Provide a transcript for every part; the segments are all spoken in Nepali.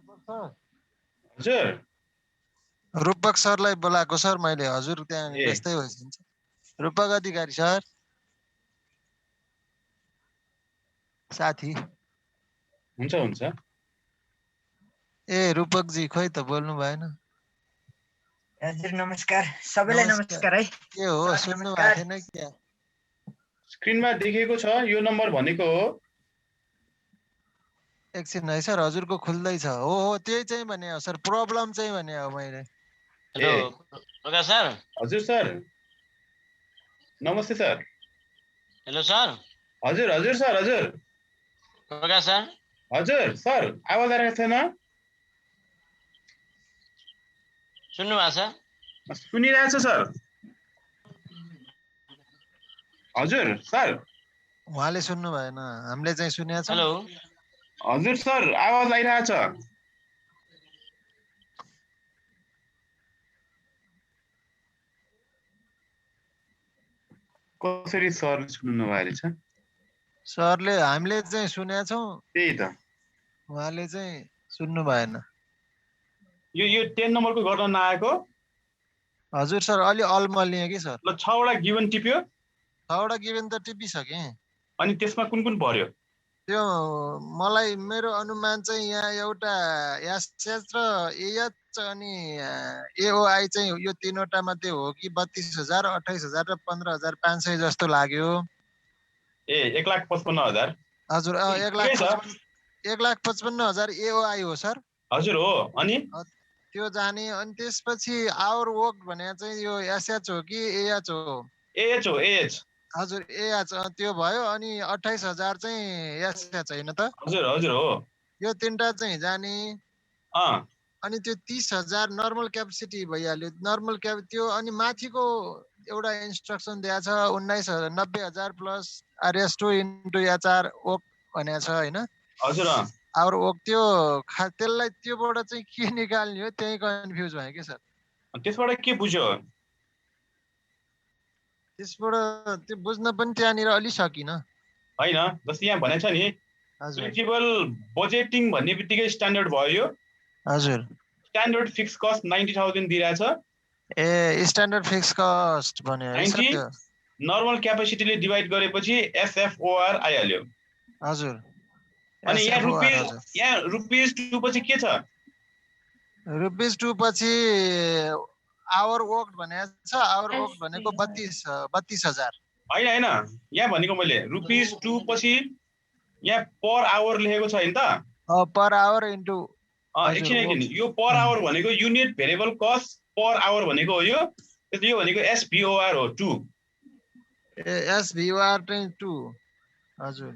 हजुर रूपक सरलाई बोलाएको सर मैले। हजुर त्यहाँ ए व्यस्तै भइसक्छ। रूपक अधिकारी सर साथी। हुन्छ हुन्छ ए रूपकजी खोइ त बोल्नु भएन। हजुर नमस्कार सबैलाई नमस्कार है। के हो सुन्नु भएको थिएन क्या? स्क्रिनमा देखेको छ यो नम्बर भनेको हो। एकछिन है सर हजुरको खुल्दैछ। हो हो त्यही चाहिँ भने हो सर, प्रब्लम चाहिँ भने हो मैले। Hello Prakash sir. हजुर सर नमस्ते सर। Hello sir. हजुर हजुर सर हजुर प्रकाश सर। हजुर सर आवाज आइरहेको छैन? सुन्नु भएको छ? सुनिरहेको छ सर। हजुर सर उहाँले सुन्नु भएन, हामीले चाहिँ सुनेका छौँ। हेलो हजुर सर आवाज आइरहेको छ। कसरी सर सुन्नु भएछ? सरले हामीले चाहिँ सुनेका छौँ, त्यही त उहाँले चाहिँ सुन्नु भएन। यो 10 नम्बरको गर्न नआएको? हजुर सर अलि अल्मलिएँ कि सर। ल 6 वटा गिभन टिप्यो? 6 वटा गिभन त टिपिसकेँ। अनि त्यसमा कुन कुन पर्यो? त्यो मलाई मेरो अनुमान चाहिँ यहाँ एउटा एसएच र एएच अनि एओआई चाहिँ यो तीनवटा मध्ये हो कि 32,000, 28,000 र 15,500 जस्तो लाग्यो। ए 1,55,000। हजुर 1,55,000 एओआई हो सर। हजुर हो। अनि त्यो जाने। अनि त्यसपछि आवर वर्क भने चाहिँ यो एसएच हो कि एएच हो? एएच हो एएच। हजुर एएच त्यो भयो। अनि 28,000 चाहिँ एसएच होइन त? हजुर हजुर हो। यो तीनटा चाहिँ जाने। अनि त्यो 30,000 नर्मल क्यापेसिटी भइहाल्यो। नर्मल त्यो अनि माथिको एउटा इन्स्ट्रक्सन दिएको छ 90,000 plus RS2 into HR okay भनेको छ होइन? हजुर आवर ओक त्यो त्यसलाई त्योबाट चाहिँ के निकाल्ने हो त्यही कन्फ्युज भयो कि सर। त्यसबाट के बुझ्यो? त्यसबाट त्यो बुझ्न पनि त्यहाँनिर अलि सकिन हैन। जस्तै यहाँ भनेछ नि फ्लेक्सिबल बजेटिङ भन्ने बित्तिकै स्ट्यान्डर्ड भयो यो। हजुर स्ट्यान्डर्ड फिक्स कस्ट 90,000 दिइरहेछ। ए स्ट्यान्डर्ड फिक्स कस्ट भन्यो है सर त्यो। नर्मल क्यापेसिटीले डिभाइड गरेपछि एसएफओआर आइहाल्यो। हजुर अनि यहाँ रुपीस 2 पछि के छ? रुपीस 2 पछि आवर वर्क भनेको छ। आवर वर्क भनेको 32,000। हैन हैन यहाँ भनेको मैले रुपीस 2 पछि यहाँ पर आवर लेखेको छ हैन त? पर आवर इन्टु एकछिन यो पर आवर भनेको unit variable cost per hour भनेको हो यो। त्यसले यो भनेको एसभीओआर हो 2। एसभीओआर चाहिँ 2। हजुर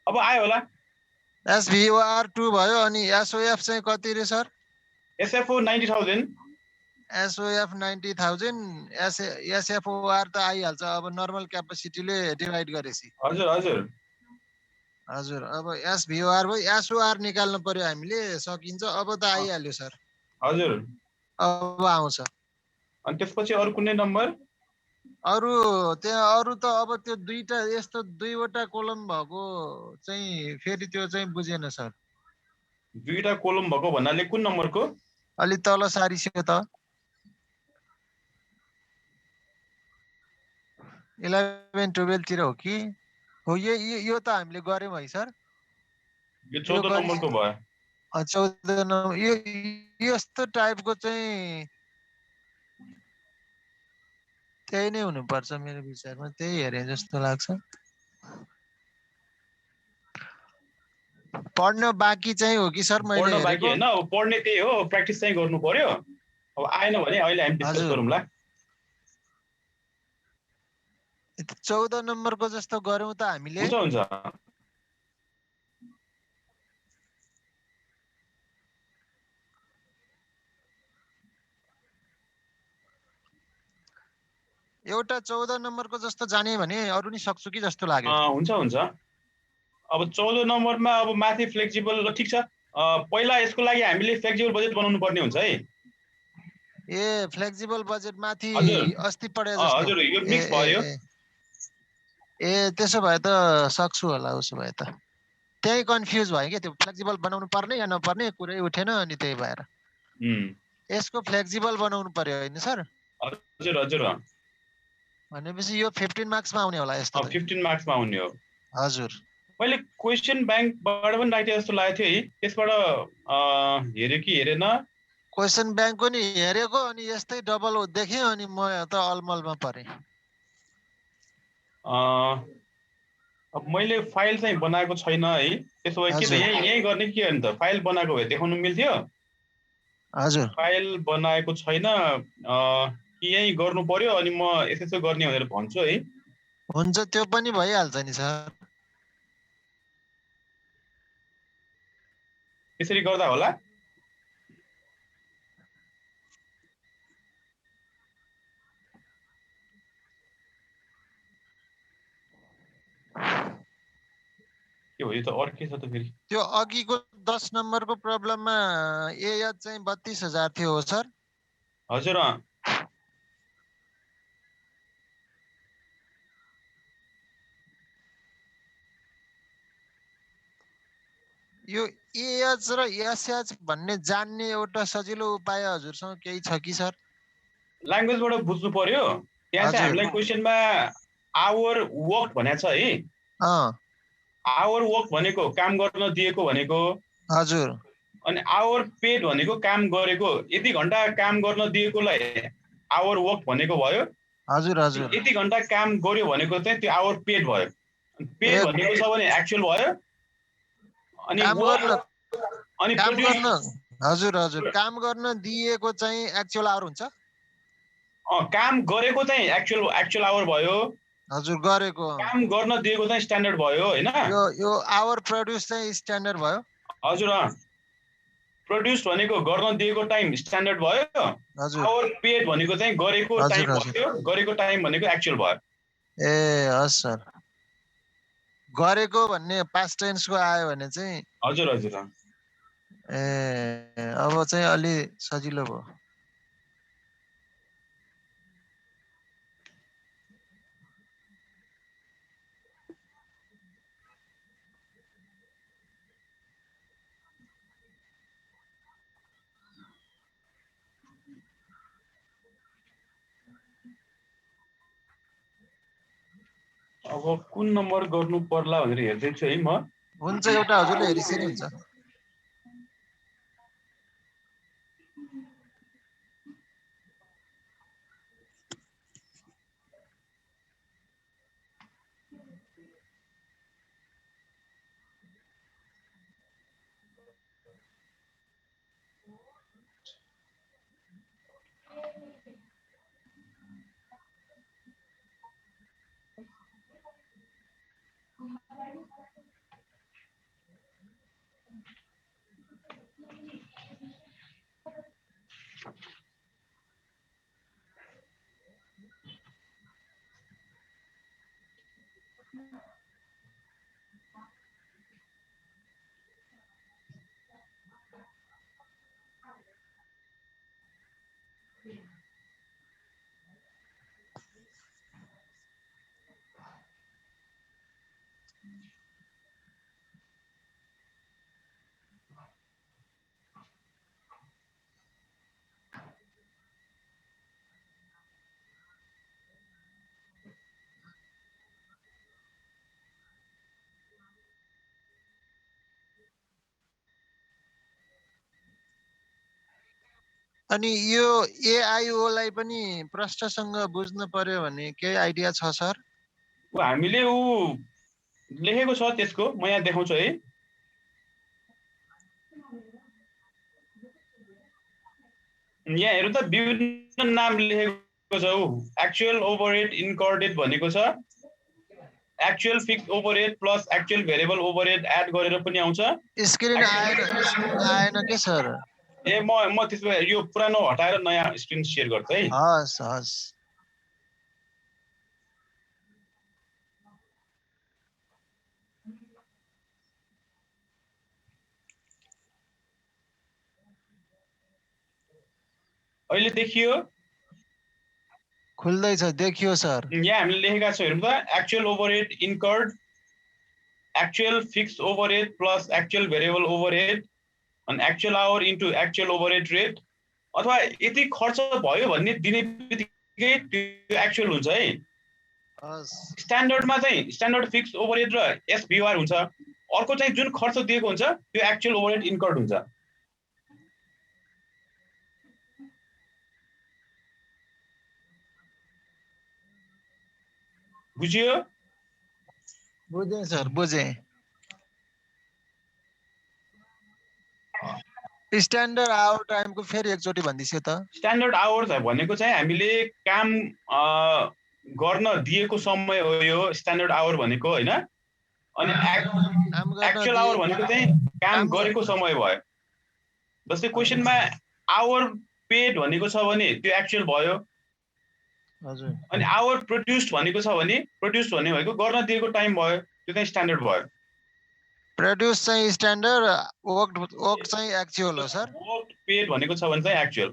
अब आयो होला। एसभीओआर 2 भयो। अनि एसओएफ चाहिँ कति रे सर? एसएफओ 90,000। एसओएफ 90,000। एसएफओआर त आइहाल्छ अब नर्मल क्यापेसिटीले डिभाइड गरेपछि। हजुर हजुर हजुर अब एसभीओआर भयो। एसओआर निकाल्नु पर्यो हामीले। सकिन्छ अब त आइहाल्यो सर। हजुर अब आउँछ। अनि त्यसपछि अरु कुनै नम्बर? अरु त्यहाँ अरु त अब त्यो दुईटा यस्तो दुईवटा कोलम भएको चाहिँ फेरि त्यो चाहिँ बुझेन सर। दुईटा कोलम भएको भन्नाले कुन नम्बरको? अलि तल सारिसक्यो त 11 12 तिर हो कि? हो यो त हामीले गर्यौं है सर। यो 14 नम्बरको भयो। 14 नम्बर यो यस्तो टाइपको चाहिँ त्यही नै हुनुपर्छ मेरो विचारमा। त्यही हेरे जस्तो लाग्छ। पढ्न बाँकी चाहिँ हो कि सर मैले पढ्न बाँकी हेरेको? हैन, अब पढ्ने त्यही हो, प्र्याक्टिस चाहिँ गर्नु पर्यो। अब आएन भने अहिले हामी डिस्कस गरौँला। 14 नम्बरको जस्तो गर्यौं त हामीले? हुन्छ हुन्छ। एउटा 14 नम्बरको जस्तो जाने भने अरु नि सक्छु कि जस्तो लाग्यो। हुन्छ हुन्छ। अब 14 नम्बरमा अब माथि फ्लेक्सिबल ठीक छ। पहिला यसको लागि हामीले फ्लेक्सिबल बजेट बनाउनु पर्ने हुन्छ है। ए फ्लेक्सिबल बजेट माथि अस्ति पढे जस्तो। हजुर यो मिक्स भयो। ए त्यसो भए त सक्छु होला। उसो भए त त्यही कन्फ्युज भयो के त्यो फ्लेक्सिबल बनाउनु पर्ने या नपर्ने कुरै उठेन अनि त्यही भएर यसको फ्लेक्सिबल बनाउनु पर्यो हैन सर? हजुर हजुर भनेपछि यो 15 मार्क्समा आउने होला यस्तो त। 15 मार्क्समा आउने हो। हजुर मैले क्वेशन बैंकबाट पनि राखेँ जस्तो लागेको थियो है, त्यसबाट हेर्यो कि हेरेन? क्वेशन बैंकको नि हेरेको अनि यस्तै डबल देखेँ अनि म त अलमलमा परे। अब मैले फाइल चाहिँ बनाएको छैन है, त्यसो भए के त यही गर्ने के अन्त? फाइल बनाएको भए देखाउनु मिल्थ्यो? हजुर फाइल बनाएको छैन कि यही गर्नु पर्यो अनि म यसो गर्ने भनेर भन्छु है। हुन्छ त्यो पनि भइहाल्छ नि सर। यसरी गर्दा होला? के हो यो त अर्कै छ त फेरि। त्यो अघिको 10 नम्बरको प्रब्लममा एएच चाहिँ 32,000 थियो हो सर? हजुर यो एएच र एसएच भन्ने जान्ने एउटा सजिलो उपाय हजुरसँग केही छ कि सर? ल्याङ्ग्वेजबाट बुझ्नु पर्यो। त्यहाँ चाहिँ हामीलाई क्वेशनमा आवर वर्क भनेको छ है। आवर वर्क भनेको काम गर्न दिएको भनेको। हजुर। अनि आवर पेड भनेको काम गरेको। यति घण्टा काम गर्न दिएकोलाई आवर वर्क भनेको भयो। हजुर हजुर। यति घण्टा काम गर्यो भनेको चाहिँ त्यो आवर पेड भयो। पेड भनेको छ भने एक्चुअल भयो। अनि काम गर्न हजुर हजुर काम गर्न दिएको चाहिँ एक्चुअल आवर हुन्छ। काम गरेको चाहिँ एक्चुअल आवर भयो। हजुर गरेको। काम गर्न दिएको चाहिँ स्ट्यान्डर्ड भयो हैन? यो आवर प्रोड्युस चाहिँ स्ट्यान्डर्ड भयो। हजुर प्रोड्युस भनेको गर्न दिएको टाइम स्ट्यान्डर्ड भयो। आवर पेड भनेको चाहिँ गरेको टाइम भयो। गरेको टाइम भनेको एक्चुअल भयो। ए हस् सर। गरेको भन्ने पास्ट टेन्सको आयो भने चाहिँ हजुर हजुर। ए अब चाहिँ अलि सजिलो भयो। अब कुन नम्बर गर्नु पर्ला भनेर हेर्दै छु है म। हुन्छ एउटा हजुरले हेरिसरी हुन्छ। अनि यो एआईओ लाई पनि प्रष्टसँग बुझ्न पर्यो भने केही आइडिया छ सर? हामीले लेखेको छ त्यसको म यहाँ देखाउँछु है। यहाँ हेर्नु त विभिन्न नाम लेखेको छ एक्चुअल ओभरहेड इन्कर्डेड भनेको छ। Actual fixed overhead plus actual variable overhead add गरेर पनि आउँछ। स्क्रिन आएन के सर? ए म त्यसो भए यो पुरानो हटाएर नयाँ स्क्रिन शेयर गर्छु है। हस् हस्। अहिले देखियो? खुल्दैछ देखियो सर। यहाँ हामीले लेखेका छौँ हेर्नु त actual overhead incurred actual fixed overhead plus actual variable overhead and actual hour into actual overhead rate अथवा यति खर्च भयो भन्ने दिने बित्तिकै त्यो एक्चुअल हुन्छ है स्ट्यान्डर्डमा चाहिँ स्ट्यान्डर्ड फिक्स्ड ओभरहेड र एसभीआर हुन्छ अर्को चाहिँ जुन खर्च दिएको हुन्छ त्यो एक्चुअल ओभरहेड इन्कर्ड हुन्छ बुझ्यो बुझे सर बुझे स्ट्यान्डर्ड आवर टाइमको फेरि एकचोटि भन्दिसौ त स्ट्यान्डर्ड आवर्स भनेको चाहिँ हामीले काम गर्न दिएको समय हो यो स्ट्यान्डर्ड आवर भनेको हैन अनि एक्चुअल आवर भनेको चाहिँ काम गरेको समय भयो जस्तै क्वेशनमा आवर पेड भनेको छ भने त्यो एक्चुअल भयो हजुर अनि आवर प्रोड्युस्ड भनेको छ भने प्रोड्युस्ड भन्ने भएको गर्न दिएको टाइम भयो त्यो चाहिँ स्ट्यान्डर्ड भयो प्रोड्युस चाहिँ स्ट्यान्डर्ड वर्क चाहिँ एक्चुअल हो सर वर्क पेड भनेको छ भने चाहिँ एक्चुअल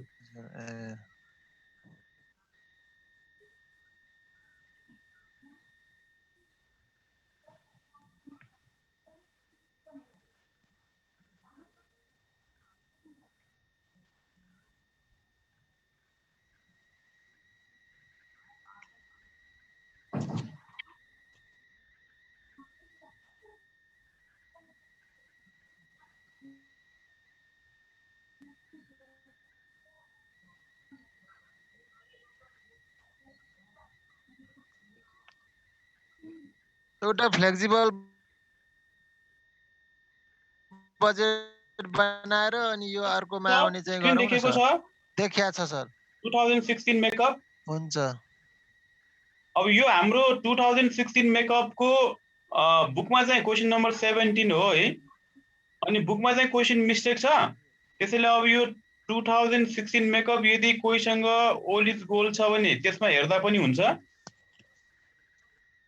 एउटा फ्लेक्सिबल बजेट बनाएर अनि यो अर्कोमा आउने चाहिँ गरौँ न देखेको सर छ देखिया छ सर 2016 मेकअप हुन्छ अब यो हाम्रो 2016 मेकअप को बुकमा चाहिँ क्वेशन नम्बर 17 हो है अनि बुकमा चाहिँ क्वेशन मिस्टेक छ त्यसैले अब यो 2016 मेकअप यदि कोहीसँग ओलिज गोल छ भने त्यसमा हेर्दा पनि हुन्छ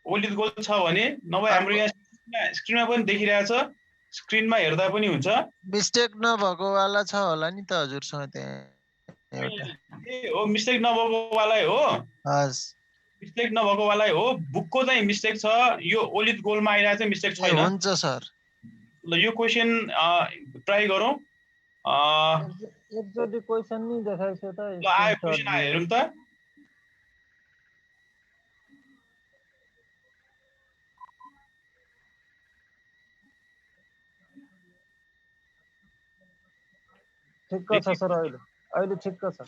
ओलिज गोल छ भने नभए हाम्रो यहाँ स्क्रिनमा पनि देखिरहेछ स्क्रिनमा हेर्दा पनि हुन्छ मिस्टेक नभएको वाला छ होला नि त हजुरसँग त्यहाँ ए हो मिस्टेक नभएको वाला हो हस मिस्टेक नभएको वाला हो बुकको चाहिँ मिस्टेक छ यो ओलिज गोलमा आइरहेको चाहिँ मिस्टेक छैन हुन्छ सर ल यो क्वेशन ट्राई गरौँ एकचोटि क्वेशन नि देखाइसो त ल आयो क्वेशन आयो हेरौँ त ठिक्क छ सर अहिले ठिक्क छ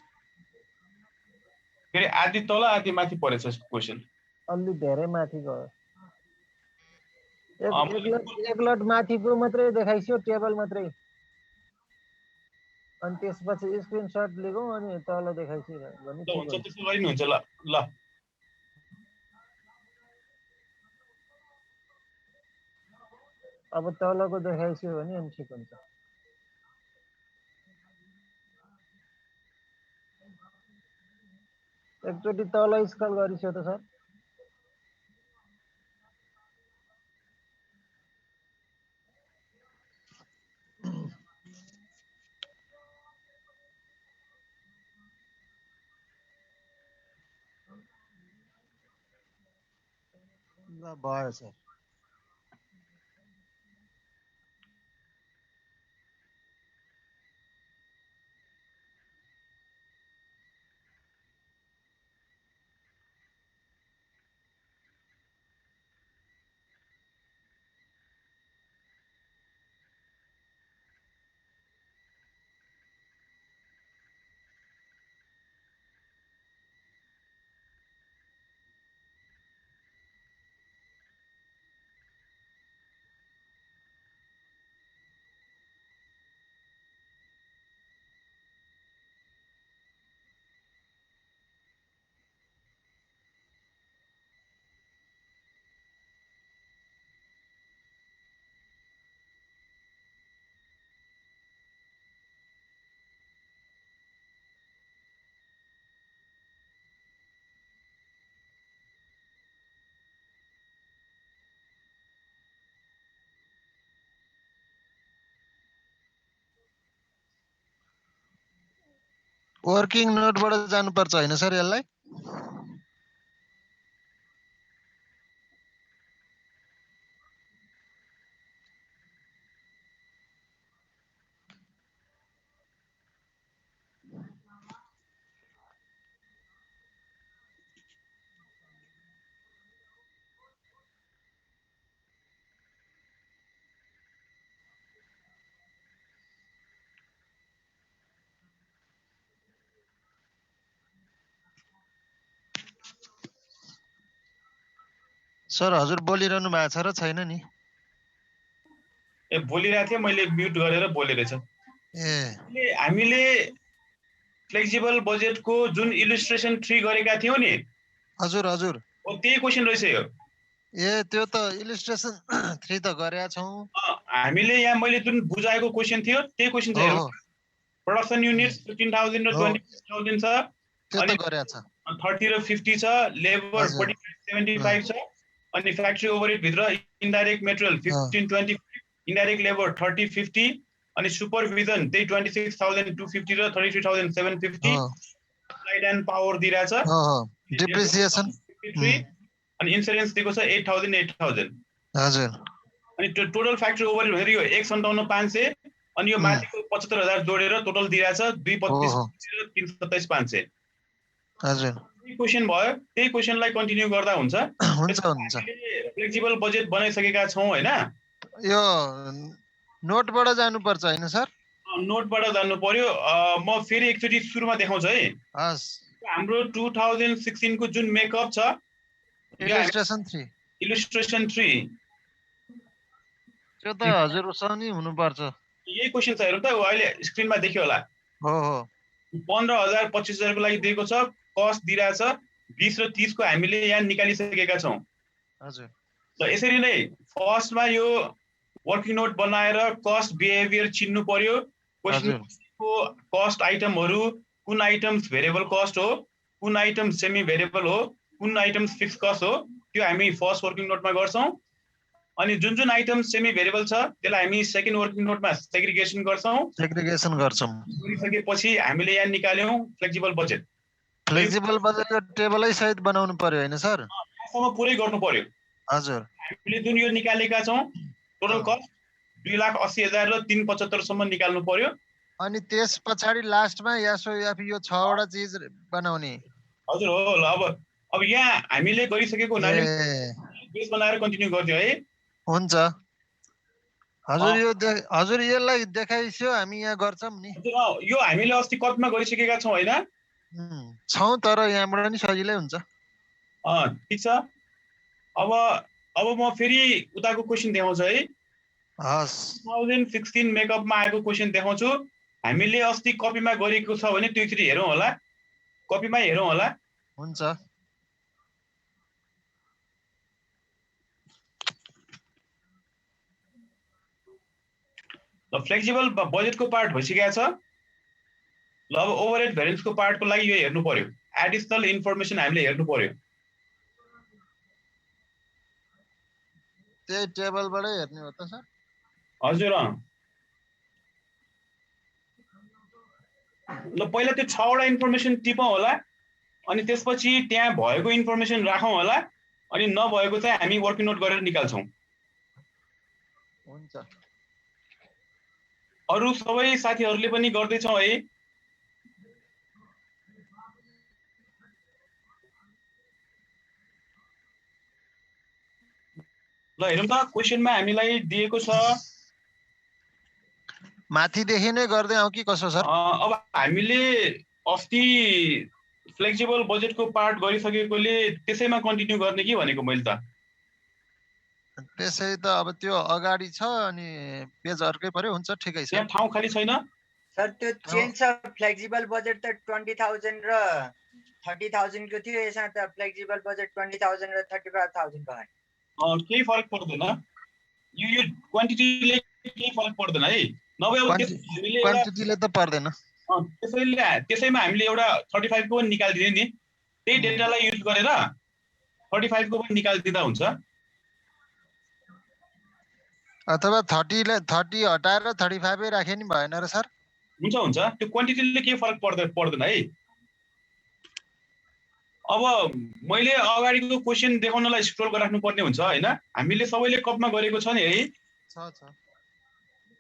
के अरे आदि तल आदि माथि परेछ क्वेशन अलि धेरै माथि गयो एक लट माथिको मात्रै देखाइसो टेबल मात्रै अनि त्यसपछि स्क्रिनशट लिगौँ अनि तल देखाइसो भने ल हुन्छ त्यसो गरि नि हुन्छ ल ल अब तलको देखाइसो भने अनि ठिक हुन्छ एकचोटि तल स्क्रल गरिसो त सर ल भयो सर वर्किङ नोटबाट जानुपर्छ हैन सर यसलाई सर हजुर बोलिरहनु भएको छ र छैन नि? ए बोलिरहेको थिएँ, मैले म्युट गरेर बोलेको छु। हामीले फ्लेक्सिबल बजेटको जुन इलिस्ट्रेसन 3 गरेका थियौ नि, हजुर हजुर, ओ त्यही क्वेशन रहेछ यो। त्यो त इलिस्ट्रेसन 3 त गरेका छौं। हामीले यहाँ मैले जुन बुझाएको क्वेशन थियो त्यही क्वेशन छ हेरौँ। प्रोडक्सन युनिट्स 15,000 र 26,000 छ, त्यो अनि त गरेका छ। 30 र 50 छ, लेबर 45-75 छ, अनि फ्याक्ट्री ओभरहेड भित्र इन्डाइरेक्ट मेटेरियल 15-20, इन्डाइरेक्ट लेबर 30-50, अनि सुपरभिजन त्यही 26,250 र 33,750, लाइट एन्ड पावर दिइरहेछ, डिप्रिसिएसन 53, अनि इन्स्योरेन्स दिएको छ 8,000। हजुर, अनि टोटल फ्याक्ट्री ओभरहेड भनेर यो 1,57,500, अनि यो माथिको 75,000 जोडेर टोटल दिइरहेछ 225 र 327,500। हजुर, त्यही क्वेशन भयो, त्यही क्वेशनलाई कन्टिन्यू गर्दा हुन्छ। हुन्छ। फ्लेक्सिबल बजेट बनाइसकेका छौं हैन? यो नोटबाट जानुपर्छ हैन सर? नोटबाट जानु पर्यो। म फेरि एकचोटी सुरुमा देखाउँछु है। हस्। हाम्रो 2016 को जुन मेकअप छ, इलिस्ट्रेसन 3 त्यो त हजुर उसँग नि हुनुपर्छ। यही क्वेशन छ हेरौँ त, अहिले स्क्रिनमा देखियो होला। 15,000 25,000 को लागि दिएको छ, कस्ट दिइरहेछ 20 र 30 को हामीले यहाँ निकालिसकेका छौं। हजुर। ल यसरी नै फर्स्टमा यो वर्किङ नोट बनाएर कस्ट बिहेभियर चिन्नु पर्यो। क्वेशनको कस्ट आइटमहरु कुन आइटम्स भेरिएबल कस्ट हो, कुन आइटम सेमी भेरिएबल हो, कुन आइटम्स फिक्स कस्ट हो, त्यो हामी फर्स्ट वर्किङ नोटमा गर्छौं। अनि जुन आइटम सेमी भेरिएबल छ त्यसलाई हामी सेकेन्ड वर्किङ नोटमा सेग्रिगेसन गर्छौं। गरिसकेपछि हामीले यहाँ निकाल्यौं फ्लेक्सिबल बजेट। फ्लेक्सिबल बजेटको टेबलै सहित बनाउनु पर्यो हैन सर? यहाँसम्म पुरै गर्नु पर्यो। हजुर। हामीले जुन यो निकालेका छौं टोटल कस्ट 2,80,000 र 375 सम्म निकाल्नु पर्यो। अनि त्यस पछाडी लास्टमा एसओएफ यो 6 वटा चीज बनाउने। हजुर हो। ल अब यहाँ हामीले गरिसकेको हुनाले बेस बनाएर कन्टिन्यू गर्दियौ है। हुन्छ। हजुर यसलाई देखाइस्यो, हामी यहाँ गर्छौं नि। यो हामीले अस्ति कपीमा गरिसकेका छौं हैन? छौं, तर यहाँबाट नि सजिलै हुन्छ। ठीक छ। अब म फेरि उताको क्वेशन देखाउँछु है। हस्। 2016 मेकअपमा आएको क्वेशन देखाउँछु। हामीले अस्ति कपीमा गरेको छ भने त्यो एकचोटी हेरौँ होला, कपीमा हेरौँ होला। हुन्छ। ल फ्लेक्सिबल बजेटको पार्ट भइसकेको छ। ल अब ओभरहेड भेरिएन्सको पार्टको लागि यो हेर्नु पर्यो, एडिसनल इन्फर्मेसन हामीले हेर्नु पर्यो। त्यही टेबलबाटै हेर्ने हो त सर? हजुर। ल पहिला त्यो 6 वटा इन्फर्मेसन टिपौँ होला, अनि त्यसपछि त्यहाँ भएको इन्फर्मेसन राखौँ होला, अनि नभएको चाहिँ हामी वर्किङ नोट गरेर निकाल्छौं। हुन्छ। अरु सबै साथीहरुले पनि गर्दै छौं है। ल हेरौँ त क्वेशनमा हामीलाई दिएको छ। माथिदेखि नै गर्दै आऊ कि कसो सर? अब हामीले अस्ति फ्लेक्सिबल बजेटको पार्ट गरिसकेकोले त्यसैमा कन्टिन्यू गर्ने कि भनेको मैले त। त्यसै त अब त्यो अगाडि छ अनि पेज अर्कै पर्यो, हुन्छ ठिकै छ। यहाँ ठाउँ खाली छैन सर? त्यो चेन्ज छ, फ्लेक्सिबल बजेट त 20,000 र 30,000 को थियो, यसमा त फ्लेक्सिबल बजेट 20,000 र 35,000 भयो। केही फरक पर्दैन, यो क्वान्टिटीले केही फरक पर्दैन है। नभए अब हामीले क्वान्टिटीले त पर्दैन। त्यसैमा हामीले एउटा 35 को पनि निकाल्दिने नि, त्यही डेटालाई युज गरेर 35 को पनि निकाल्दिदा हुन्छ। अथवा 30 हटाएर 35 राखे नि भएन र सर? हुन्छ, त्यो क्वान्टिटीले केही फरक पर्दैन है। अब मैले अगाडिको क्वेशन देखाउनलाई स्क्रोल गरिराख्नु पर्ने हुन्छ हैन? हामीले सबैले कपीमा गरेको छ नि है? छ।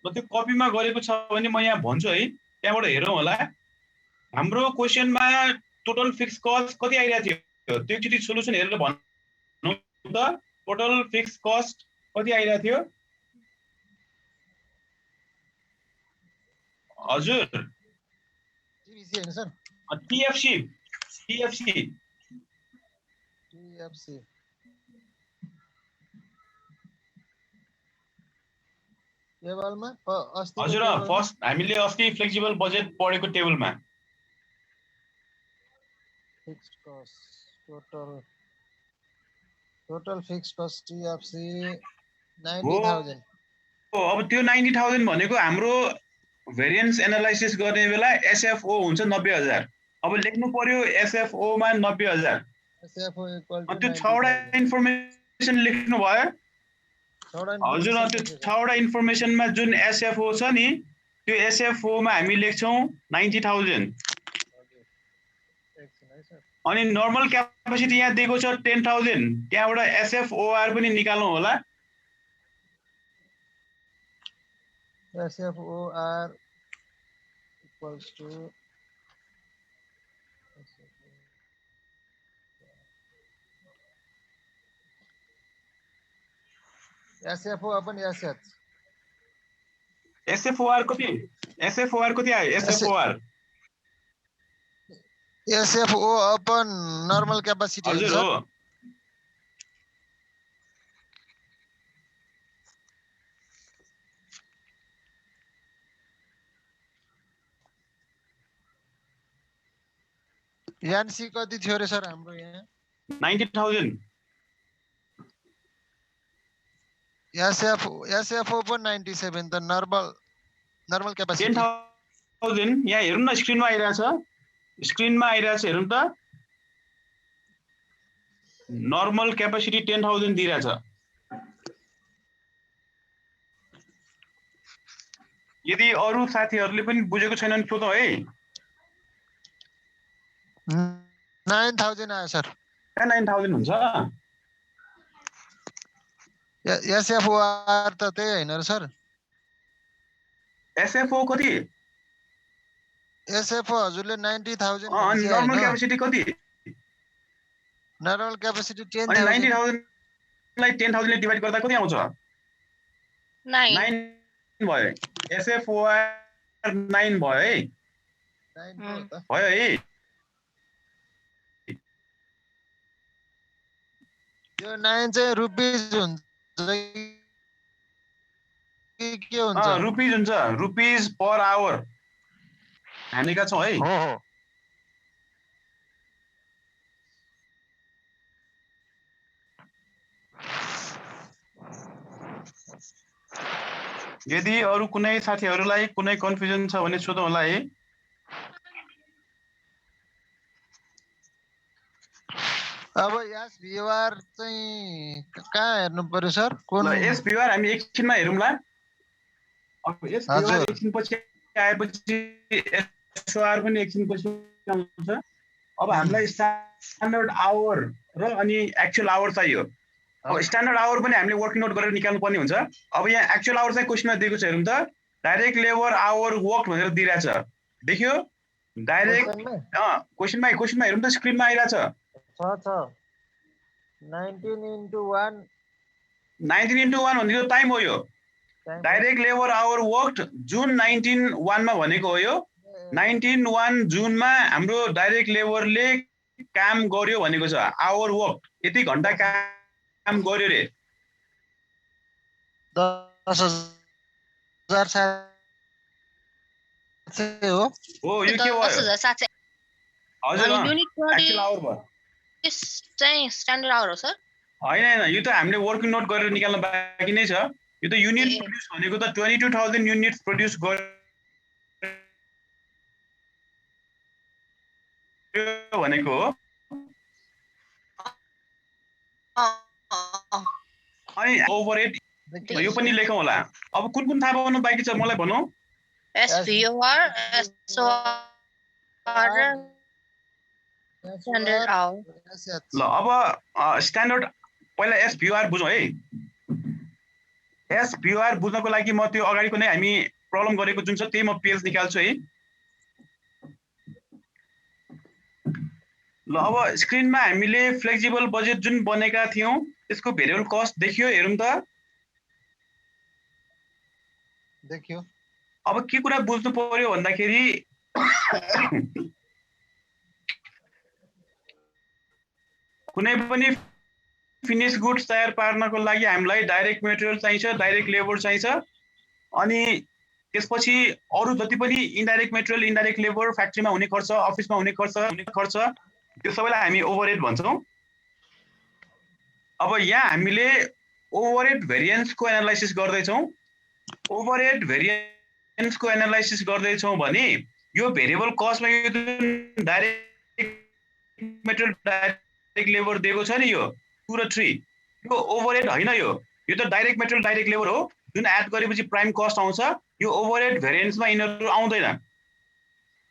ल त्यो कपीमा गरेको छ भने म यहाँ भन्छु है, त्यहाँबाट हेरौँ होला। हाम्रो क्वेशनमा टोटल फिक्स कस्ट कति आइरहेको थियो त्यो एकचोटी सोलुसन हेरेर भन्नु त। टोटल फिक्स कस्ट कति आइरहेको थियो? हजुर टिएफसी हैन सर? टिएफसी टेबलमा अस्ति हजुर फर्स्ट हामीले अस्ति फ्लेक्सिबल बजेट पढेको टेबलमा fixed cost total fixed cost TFC 90,000 हो। अब त्यो 90,000 भनेको हाम्रो भेरिएन्स एनालाइसिस गर्ने बेला एसएफओ हुन्छ 90,000। अब लेख्नु पर्यो एसएफओ मा 90,000। एसएफओ इक्वल टु त्यो 6वटा इन्फर्मेसन लेख्नु भयो। हजुर त्यो 6वटा इन्फर्मेसनमा जुन एसएफओ छ नि त्यो एसएफओ मा हामी लेख्छौं 90,000। अनि नर्मल क्यापेसिटी यहाँ दिएको छ 10,000। त्यहाँबाट एसएफओआर पनि निकाल्नु होला। SFOR equals to SFO upon SS. SFOR कति? SFOR कति आयो? SFOR SFO upon normal capacity. हजुर हो। यान्सी कति थियो रे सर हाम्रो यहाँ? 90,000। SFO पनि 97 त नर्मल क्यापेसिटी 10,000 यहाँ हेर्नु न स्क्रिनमा आइराछ। हेर्नु त नर्मल क्यापेसिटी 10,000 दिइराछ। यदि अरु साथीहरुले पनि बुझेको छैनन् सोधौ है। 9,000 आयो सर। 9,000 हुन्छ। SFOR त त्यही हैन र सर। SFO कति? SFO हजुरले 90,000 अनि नर्मल क्यापेसिटी कति? Normal capacity 10,000। अनि 90,000 लाई 10,000 ले डिवाइड गर्दा कति आउँछ? 9 भयो। SFOR 9 भयो है। 9 भयो है। त्यो 9 चाहिँ रुपीज हुन्छ के हुन्छ? रुपीज हुन्छ। रुपीज पर आवर हामीका छौं है। हो। यदि अरु कुनै साथीहरुलाई कुनै कन्फ्युजन छ भने सोधौं होला है। अब एसभीआर चाहिँ कहाँ हेर्नु पर्यो सर? ल एसभीआर हामी एकछिनमा हेरौँला। अब एसभीआर एकछिन पछि आएपछि एसओआर पनि एकछिन पछि आउँछ। अब हामीलाई स्ट्यान्डर्ड आवर र अनि एक्चुअल आवर चाहियो। अब स्ट्यान्डर्ड आवर पनि हामीले वर्किङ नोट गरेर निकाल्नु पर्ने हुन्छ। अब यहाँ एक्चुअल आवर चाहिँ क्वेशनमा दिएको छ हेरौँ त। डाइरेक्ट लेबर आवर वर्क भनेर दिइराछ। देख्यो? डाइरेक्ट क्वेशनमा हेरौँ त स्क्रिनमा आइराछ। छ 19 into 1 भनेको टाइम हो यो। डाइरेक्ट लेबर आवर वर्कड जुन 19/1 मा भनेको हो यो। 19/1 जुनमा हाम्रो डाइरेक्ट लेबरले काम गर्यो भनेको छ। आवर वर्क यति घण्टा काम गर्यो रे। 10,700 हो। हो यो के भयो? 10,700 हजुर एक्चुअल आवर भयो। चाहिँ स्ट्यान्डर्ड आवर हो सर? हैन यो त हामीले वर्किङ नोट गरेर निकाल्न बाँकी नै छ। यो त युनिट प्रोड्युस भनेको त 22,000 युनिट्स प्रोड्युस गर्यो भनेको हो। अनि ओभरहेड यो पनि लेखौँ होला। अब कुन थाहा पाउनु बाँकी छ मलाई भनौ। SVOR, SOR standard hour. ल अब स्ट्यान्डर्ड पहिला एसभीआर बुझौँ है। एसभीआर बुझ्नको लागि म त्यो अगाडिको नै हामी प्रब्लम गरेको जुन छ त्यही म पेज निकाल्छु है। ल अब स्क्रिनमा हामीले फ्लेक्सिबल बजेट जुन बनेका थियौं त्यसको भेरिएबल कस्ट देखियो हेरौँ त। देखियो। अब के कुरा बुझ्नु पर्यो भन्दाखेरि कुनै पनि फिनिश गुड्स तयार पार्नको लागि हामीलाई डाइरेक्ट मेटेरियल चाहिन्छ, डाइरेक्ट लेबर चाहिन्छ अनि त्यसपछि अरु जति पनि इन्डाइरेक्ट मेटेरियल इन्डाइरेक्ट लेबर फ्याक्ट्रीमा हुने खर्च अफिसमा हुने खर्च त्यो सबैलाई हामी ओभरहेड भन्छौं अब यहाँ हामीले ओभरहेड भेरिएन्सको एनालाइसिस गर्दै छौं ओभरहेड भेरिएन्सको एनालाइसिस गर्दै छौं भने यो भेरिएबल कस्टमा यो डाइरेक्ट मेटेरियल डाइरेक्ट लेबर दिएको छ नि यो 2 र 3 यो ओभरहेड हैन यो त डाइरेक्ट मेटेरियल डाइरेक्ट लेबर हो जुन एड गरेपछि प्राइम कस्ट आउँछ यो ओभरहेड भेरिएन्समा यिनीहरु आउँदैन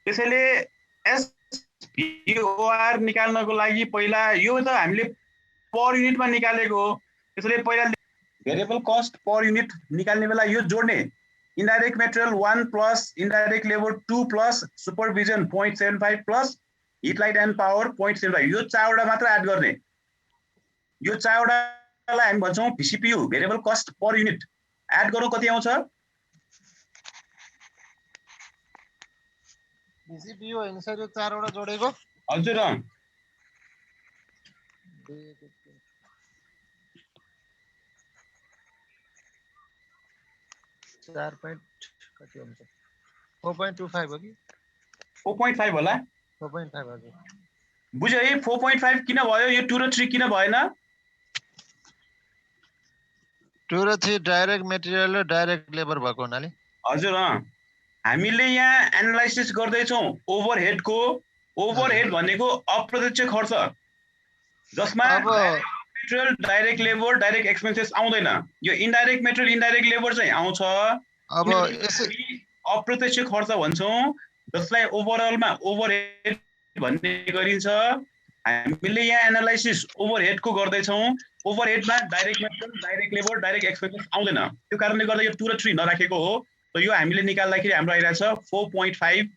त्यसैले एसपीओआर निकाल्नको लागि पहिला यो त हामीले पर युनिटमा निकालेको हो त्यसैले पहिला भेरिएबल कस्ट पर युनिट निकाल्ने बेला यो जोड्ने indirect material 1 plus indirect labour 2 plus supervision 0.75 plus heat light and power 0.75 यो चारवटा मात्र एड गर्ने यो चारवटालाई हामी भन्छौं VCPU variable cost per unit add गरौँ कति आउँछ भीसीपीयू हैन सर यो चारवटा जोडेको हजुर 4 point कति हुन्छ 4.25 हो कि 4.5 होला 4.5 हजुर बुझ्यो है 4.5 किन भयो यो 2 र 3 किन भएन 2 र 3 डाइरेक्ट मेटेरियल र डाइरेक्ट लेबर भएको हुनाले हजुर हामीले यहाँ एनालाइसिस गर्दै छौं ओभरहेडको ओभरहेड भनेको अप्रत्यक्ष खर्च जसमा material direct labour direct expenses आउँदैन यो इन्डाइरेक्ट मेटेरियल इन्डाइरेक्ट लेबर चाहिँ आउँछ अब अप्रत्यक्ष खर्च भन्छौं जसलाई ओभरअलमा ओभरहेड भन्ने गरिन्छ हामीले यहाँ एनालाइसिस ओभरहेडको गर्दै छौं ओभरहेडमा direct material direct labour direct expenses आउँदैन त्यो कारणले गर्दा यो 2 र 3 नराखेको हो त यो हामीले निकाल्दाखेरि हाम्रो आइराछ 4.5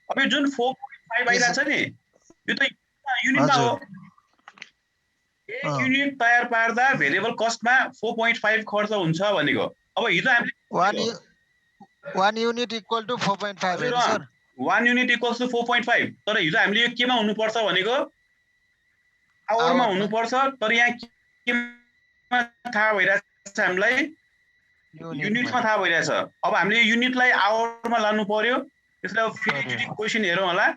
अब यो जुन 4.5 आइराछ नि यो त युनिटमा हो एक युनिट तयार पार्दा भेरिएबल कस्टमा 4.5 खर्च हुन्छ भनेको अब हिजो हामीले 1 युनिट इक्वल टु 4.5 हैन सर 1 युनिट इक्वल्स टु 4.5 तर हिजो हामीले यो केमा हुनु पर्छ भनेको आवरमा हुनु पर्छ तर यहाँ केमा थाहा भइराछ हामीलाई युनिटमा थाहा भइराछ अब हामीले युनिटलाई आवरमा लानु पर्यो त्यसलाई फेरि क्वेशन हेरौँ होला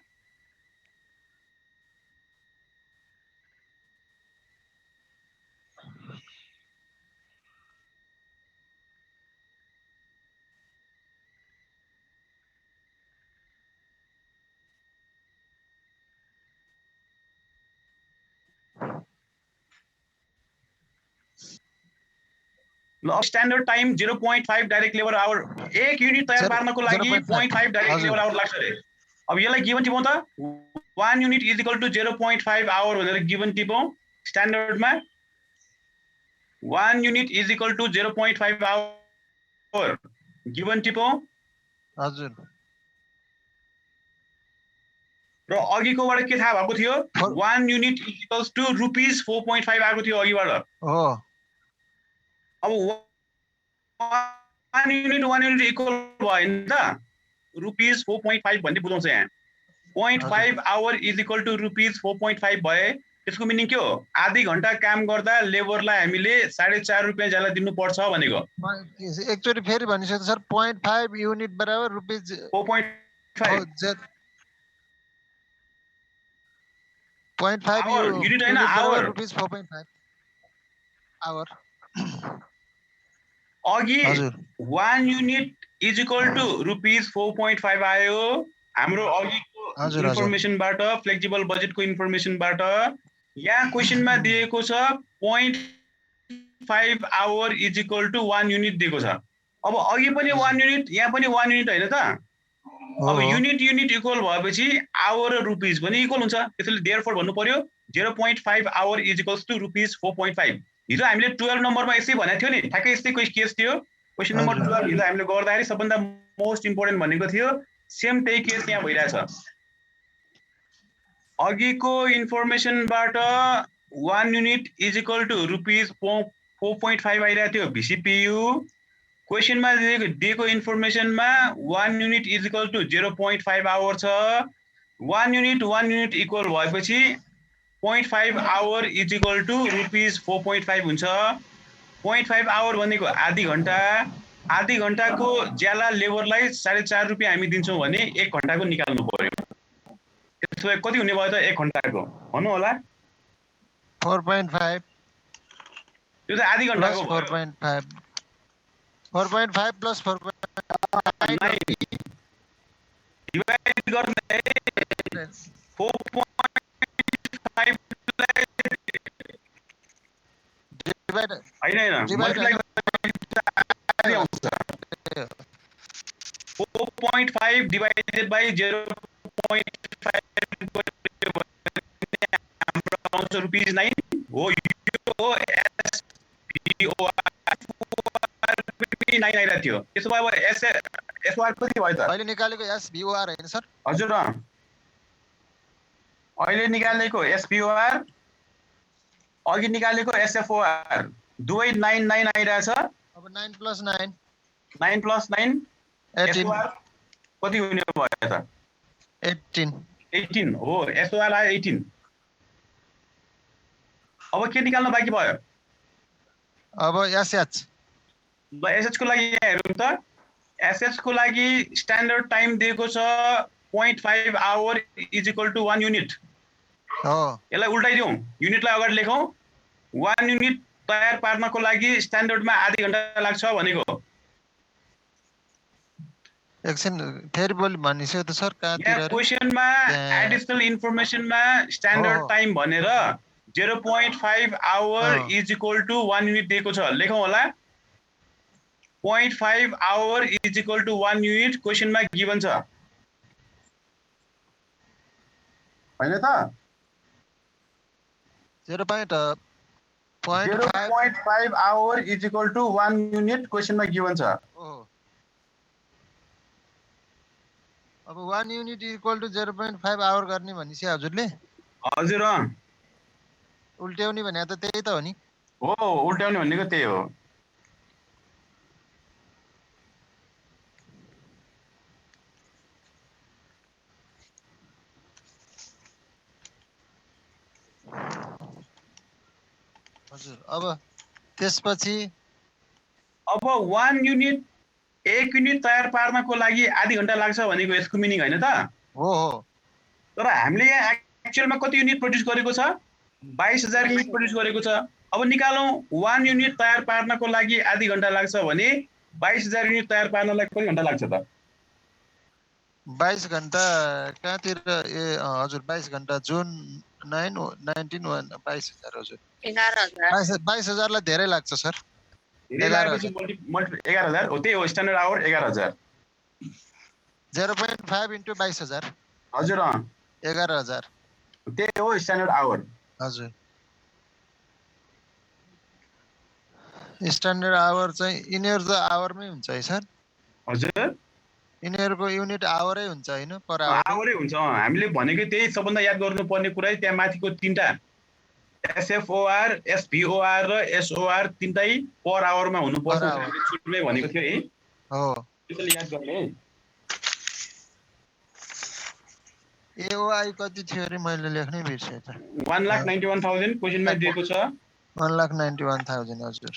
standard time 0.5 direct labour our एक युनिट तयार पार्नको लागि 0.5 डाइरेक्ट लेबर आवर लाग्छ रे अब यसलाई गिवन टिपौं त 1 unit is equal to 0.5 hour भनेर गिवन टिपौं स्ट्यान्डर्डमा 1 unit is equal to 0.5 hour given टिपौं हजुर र अघिकोबाट के थाहा भएको थियो 1 unit is equals to rupees 4.5 आएको थियो अघिबाट हो अब 1 युनिट इक्वल भयो नि त रुपीस 4.5 भन्ने बुझाउँछ यहाँ 0.5 hour is equal to rupees 4.5 भए त्यसको मिनिङ के हो आधी घण्टा काम गर्दा लेबरलाई हामीले 4.5 रुपैयाँ ज्याला दिनुपर्छ भनेको एकचोटी फेरि भनिसक्यो सर 0.5 युनिट बराबर रुपीस 4.5 0.5 युनिट हैन आवर रुपीस 4.5 आवर अघि 1 unit is equal to rupees 4.5 आयो हाम्रो अघिको इन्फर्मेसनबाट फ्लेक्सिबल बजेटको इन्फर्मेसनबाट यहाँ क्वेशनमा दिएको छ 0.5 hour is equal to 1 unit दिएको छ अब अघि पनि 1 युनिट यहाँ पनि 1 युनिट हैन त अब युनिट इक्वल भएपछि आवर र रुपीस पनि इक्वल हुन्छ त्यसैले देयरफोर भन्नु पर्यो 0.5 hour is equals to rupees 4.5 हिजो हामीले 12 नम्बरमा यसै भनेको थियो नि ठ्याक्कै यस्तै केस थियो क्वेशन नम्बर 12 हिजो हामीले गर्दाखेरि सबभन्दा मोस्ट इम्पोर्टेन्ट भनेको थियो सेम त्यही केस यहाँ भइरहेछ अघिको इन्फर्मेसनबाट 1 unit is equal to rupees 4.5 आइरहेको थियो भीसीपीयू क्वेशनमा दिएको इन्फर्मेसनमा 1 unit is equal to 0.5 hour छ 1 युनिट इक्वल भएपछि 0.5 hour is equal to rupees 4.5 हुन्छ 0.5 आवर भनेको आधी घण्टा आधी घण्टाको ज्याला लेबरलाई 4.5 रुपियाँ हामी दिन्छौँ भने 1 घण्टाको निकाल्नु पर्यो। त्यसो भए कति हुने भयो त 1 घण्टाको भन्नु होला? 4.5 त्यो त आधी प्लस घण्टाको 4.5 4.5 प्लस 4.5 डिभाइड गर्ने 4.5 डिभाइड हैन मल्टिप्लाई आधी आउँछ 4.5 डिवाइडेड बाइ 0.5 हाम्रो आउँछ ₹9 हो। यो हो एसपिओआर 9 आइरहेको थियो। त्यसो भए अब एसओआर कति भयो त? अहिले निकालेको एसबिओआर हैन सर? हजुर अहिले निकालेको एसपिओआर अघि निकालेको एसएफओआर दुवै 9 आइरहेछ। अब 9 प्लस 9 9 प्लस 9 18 एसओआर कति हुने भयो त? 18 हो। एसओआर आयो 18। अब के निकाल्न बाँकी भयो? अब एसएच ल एसएच को लागि यहाँ हेरौँ त। एसएच को लागि स्ट्यान्डर्ड टाइम दिएको छ 0.5 hour is equal to 1 unit हो। यसलाई उल्टाइदिउँ, युनिटलाई अगाडि लेखौँ। 1 युनिट तयार पार्नको लागि स्ट्यान्डर्डमा आधी घण्टा लाग्छ भनेको। एकछिन फेरि बोली भनिसक्यो त सर कहाँतिर यहाँ क्वेशनमा एडिसनल इन्फर्मेसनमा स्ट्यान्डर्ड टाइम भनेर 0.5 hour is equal to 1 unit दिएको छ। लेखौँ होला 0.5 hour is equal to 1 unit क्वेशनमा गिभन छ हैन त? 0.5 hour is equal to 1 unit क्वेशनमा गिभन छ। अब 1 युनिट इक्वल टु 0.5 आवर गर्ने भनेपछि हजुरले? हजुर उल्ट्याउने भने त त्यही त हो नि। हो, उल्ट्याउने भनेको त्यही हो। हजुर अब त्यसपछि अब 1 युनिट 1 युनिट तयार पार्नको लागि आधी घण्टा लाग्छ भनेको यसको मिनिङ हैन त? हो हो। तर हामीले यहाँ एक्चुअलमा कति युनिट प्रोड्युस गरेको छ? 22,000 युनिट प्रोड्युस गरेको छ। अब निकालौँ 1 युनिट तयार पार्नको लागि आधी घण्टा लाग्छ भने 22,000 युनिट तयार पार्नलाई कति घण्टा लाग्छ त? 22 घण्टा कहाँतिर? ए हजुर 22 घण्टा जुन 9 19 22,000 हजुर 11,000 22,000 लाई धेरै लाग्छ सर। 11,000 हो, त्यही हो स्ट्यान्डर्ड आवर 11,000। 0.5 इन्टु 22,000 हजुर 11,000 त्यही हो स्ट्यान्डर्ड आवर। हजुर स्ट्यान्डर्ड आवर चाहिँ यिनीहरू त आवरमै हुन्छ है सर? हजुर यिनीहरूको युनिट आवरै हुन्छ हैन? पर आवर आवरै हुन्छ। हामीले भनेको त्यही सबभन्दा याद गर्नुपर्ने कुरा त्यहाँ माथिको तीनटा एसएफओआर, एसभिओआर र एसओआर तीनटै पर आवरमा हुनुपर्छ। हामीले सुरुमै भनेको थियो है। हो, त्यसले याद गर्ने है। एओआई कति थियो रे? मैले लेख्नै बिर्सेँ त। 1,91,000 क्वेशनमा दिएको छ। 1,91,000 हजुर।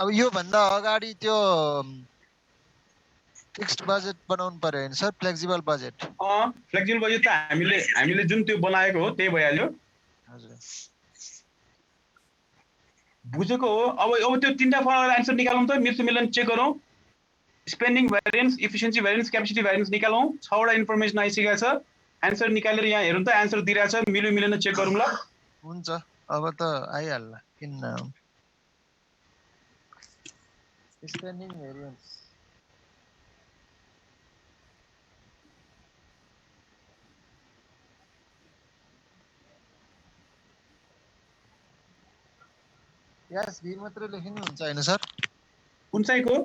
अब यो भन्दा अगाडि त्यो फिक्स्ड बजेट बनाउनु पर्यो हैन sir? Flexible budget. Flexible budget त हामीले जुन त्यो बनाएको हो त्यही भइहाल्यो। हजुर बुझेको हो। अब त्यो तीनटा फर्मुला आन्सर निकालौँ त, मिल्छ मिल्दैन चेक गरौँ। Spending variance, efficiency variance, capacity variance निकालौँ। 6 वटा इन्फर्मेसन आइसकेको छ। आन्सर निकालेर यहाँ हेरौँ त आन्सर दिइरहेछ, मिल्यो मिलेन चेक गरौँ ल। हुन्छ अब त आइहाल्ला किन नआउँ। स्पेन्डिङ भ्यारिएन्स यस भी मात्र लेखिनु हुन्छ हैन सर? कुन चाहिँको?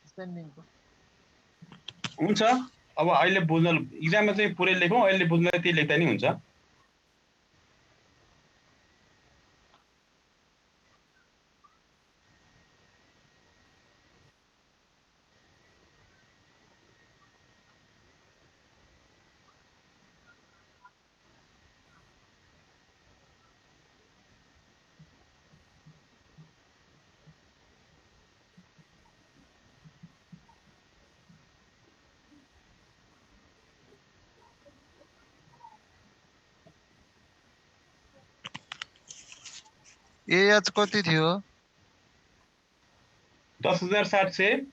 स्पेन्डिङको हुन्छ। अब अहिले बुझ्न इक्जाममा चाहिँ पुरै लेखौँ, अहिले बुझ्नलाई त्यही लेख्दा नि हुन्छ। एएच कति थियो? 10,700।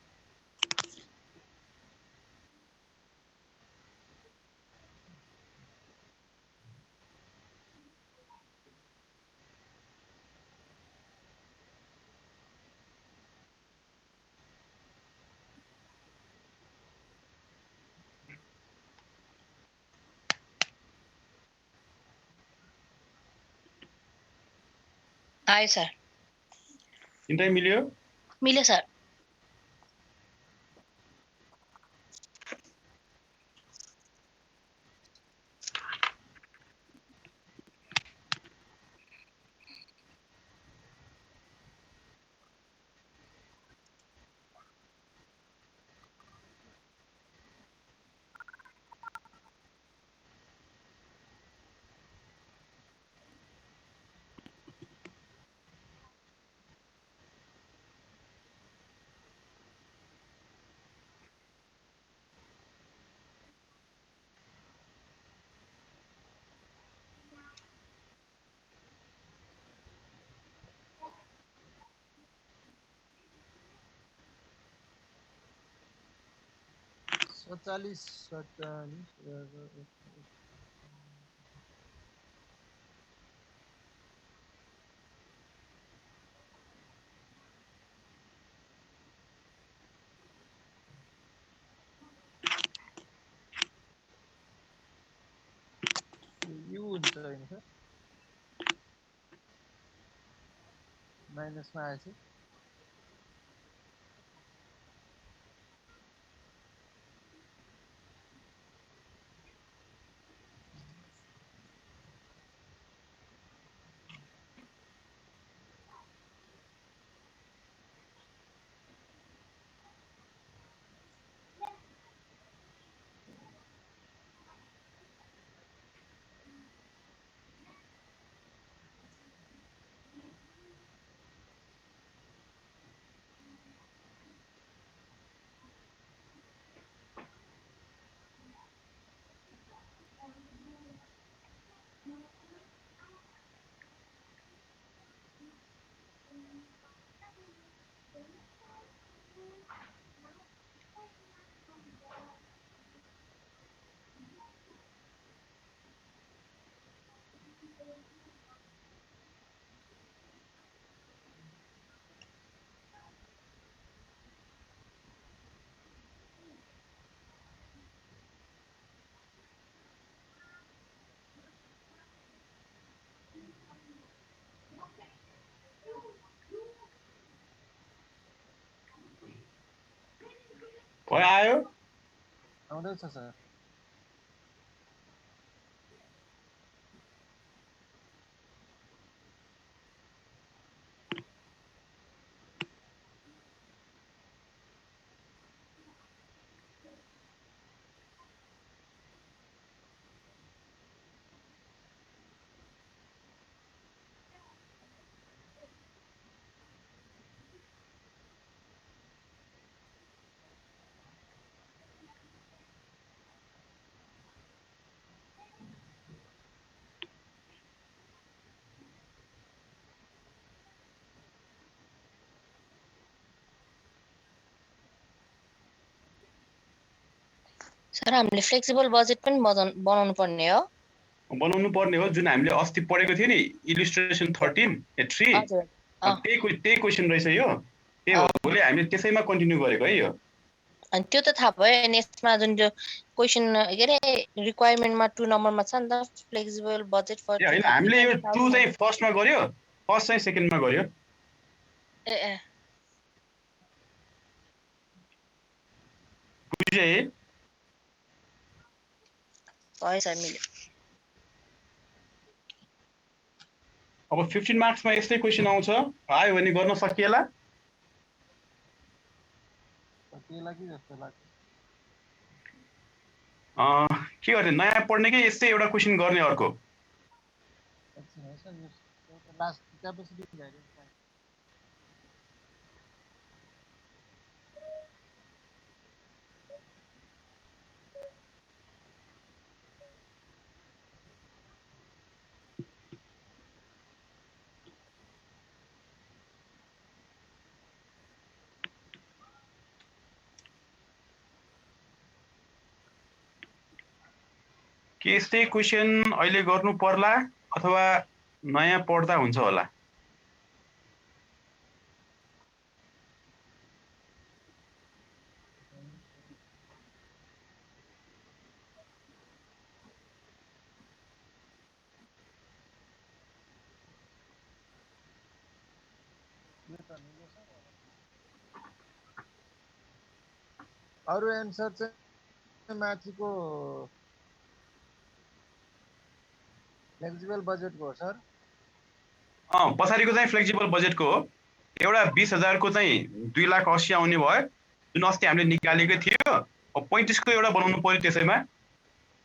आयो सर। तिनटै मिल्यो? मिल्यो सर। सत्तालिस यु हुन्छ हैन सर? माइनसमा आएछ। भयो आयो? आउँदैछ सर। सर हामीले फ्लेक्सिबल बजेट पनि बनाउनु पर्ने हो? बनाउनु पर्ने हो, जुन हामीले अस्ति पढेको थियो नि इलिस्ट्रेसन 3 हजुर। त्यही क्वेसन रहेछ यो। त्यही हो भोलि हामीले त्यसैमा कन्टिन्यू गरेको है यो। अनि त्यो त थाहा भयो, अनि यसमा जुन जो क्वेसन के रे रिक्वायरमेन्टमा 2 नम्बरमा छ नि त फ्लेक्सिबल बजेट फर हैन, हामीले यो 2 चाहिँ फर्स्टमा गर्यो, फर्स्ट चाहिँ सेकेन्डमा गर्यो। ए बुझे? भयो सर, मिल्यो। अब 15 मार्क्समा यस्तै क्वेसन आउँछ, आयो भने गर्न सकिएला। सकिएला कि जस्तो लाग्छ। के गर्ने, नयाँ पढ्ने कि यस्तै एउटा क्वेसन गर्ने अर्को? एकछिन है सर, यो लास्ट क्यापेसिटी भेरिएन्स के यस्तै क्वेसन अहिले गर्नु पर्ला अथवा नयाँ पढ्दा हुन्छ होला? अरु एन्सर चाहिँ माथिको फ्लेक्सिबल बजेटको हो सर? पछाडिको चाहिँ फ्लेक्सिबल बजेटको हो। एउटा 20,000 को चाहिँ 2,80,000 आउने भयो, जुन अस्ति हामीले निकालेकै थियो। 35 को एउटा बनाउनु पर्यो, त्यसैमा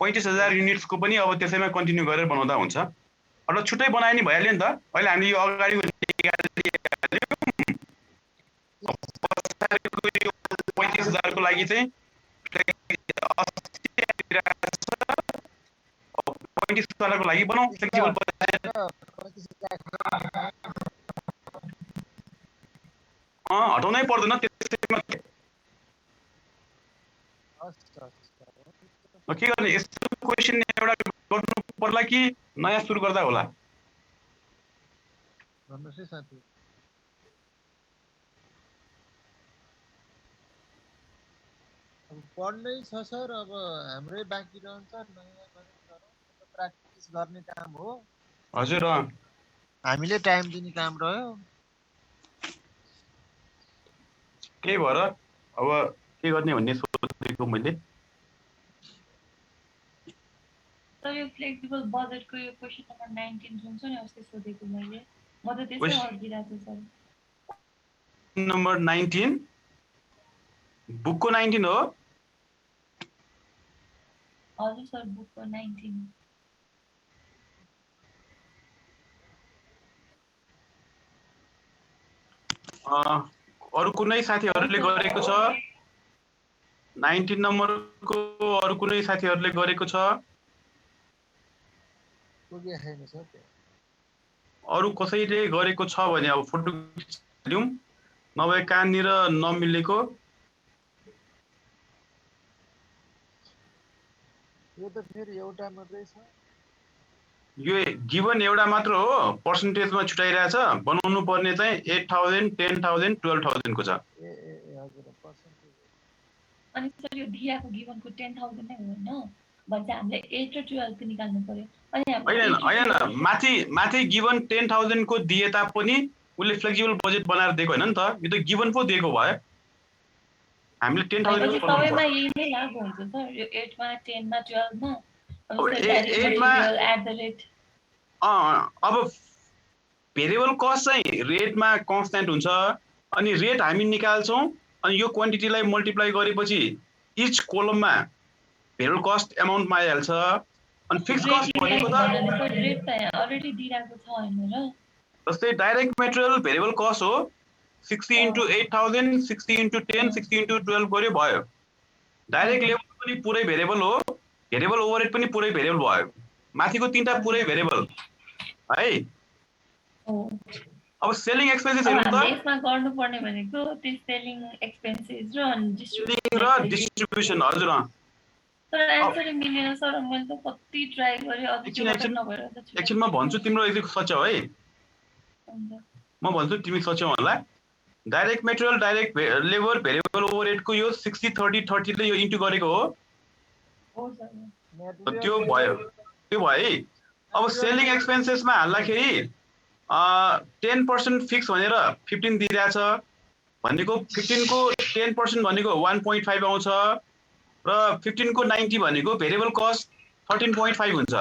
35,000 युनिट्सको पनि अब त्यसैमा कन्टिन्यू गरेर बनाउँदा हुन्छ। अथवा छुट्टै बनाए नि भइहाल्यो नि त। अहिले हामीले यो अगाडिको निकालिहाल्यौँ। 35,000 को लागि चाहिँ 35,000 को लागि बनाऊ फ्लेक्सिबल बजेट। हटाउनै पर्दैन त्यसैमा। के गर्ने, यस्तो क्वेसन एउटा गर्नु पर्ला कि नयाँ सुरु गर्दा होला? भन्नुहोस् है साथी। अब पढ्नै छ सर, अब हाम्रै बाँकी रहन्छ, नयाँ प्र्याक्टिस गर्ने काम हो। हजुर, हामीले टाइम दिने काम रह्यो। त्यही भएर अब के गर्ने भन्ने सोचेको मैले। सर यो फ्लेक्सिबल बजेटको यो क्वेसन नम्बर 19 जुन छ नि अस्ति सोधेको मैले, म त त्यसै अड्किरहेको छु सर। नम्बर 19 बुकको 19 हो? हजुर सर, बुकको 19। अरु कुनै साथीहरुले गरेको छ? 19 नम्बरको अरु कुनै साथीहरुले गरेको छ? अरु कसैले गरेको छ भने अब फोटो खिच्दिउँ, नभए कहाँनिर नमिलेको। यो त फेरि एउटा मात्रै छ। यो गिवन एउटा मात्र हो, पर्सेन्टेजमा छुटाइरहेछ। बनाउनु पर्ने चाहिँ 8,000, 10,000, 12,000 को छ। अनि सर यो दिएको गिवनको 10,000 नै हो हैन? भन्छ हामीले 8 र 12 को निकाल्नु पर्यो। अनि हैन माथि गिवन 10,000 को दिए तापनि उले फ्लेक्सिबल बजेट बनाएर दिएको हैन नि त। यो त गिवन पो दिएको भयो। हामीले 10,000 को सबैमा यही नै लागु हुन्छ सर। यो 8 मा 10 मा 12 मा अब भेरिएबल कस्ट चाहिँ रेटमा कन्स्ट्यान्ट हुन्छ। अनि रेट हामी निकाल्छौं, अनि यो क्वान्टिटीलाई मल्टिप्लाई गरेपछि इच कोलममा भेरिएबल कस्ट एमाउन्टमा आइहाल्छ। अनि फिक्स कस्ट भनेको त रेट त अलरेडी दिइराको छ हैन र? जस्तै डाइरेक्ट मटेरियल भेरिएबल कस्ट हो। 60 * 8,000, 60 * 10, 60 * 12 गर्यो भयो। डाइरेक्ट लेबर पनि पुरै भेरिएबल हो, भेरिएबल ओभरहेड पनि पुरै भेरिएबल भयो। माथिको तीनटा पुरै भेरिएबल है। अब सेलिङ एक्सपेन्सेस हेर्नु त। यसमा गर्नु पर्ने भनेको त्यो सेलिङ एक्सपेन्सेस र डिस्ट्रिब्युसन। हजुर, तर आन्सर मिलेन सर। मैले त कति ट्राई गरे, अझै त्यो नभएर त छु। एकछिन म भन्छु, तिम्रो एकछिन सच्याउ है। म भन्छु तिमी सच्याउ होला। Direct material, direct labour, variable ओभरहेडको यो 60-30-30 ले यो इन्टु गरेको हो। त्यो भयो है। अब सेलिङ एक्सपेन्सेसमा हाल्दाखेरि 10% फिक्स भनेर 15 दिइरहेछ भनेको 15 को 10% भनेको 1.5 आउँछ र 15 को 90 भनेको भेरिएबल कस्ट 13.5 हुन्छ।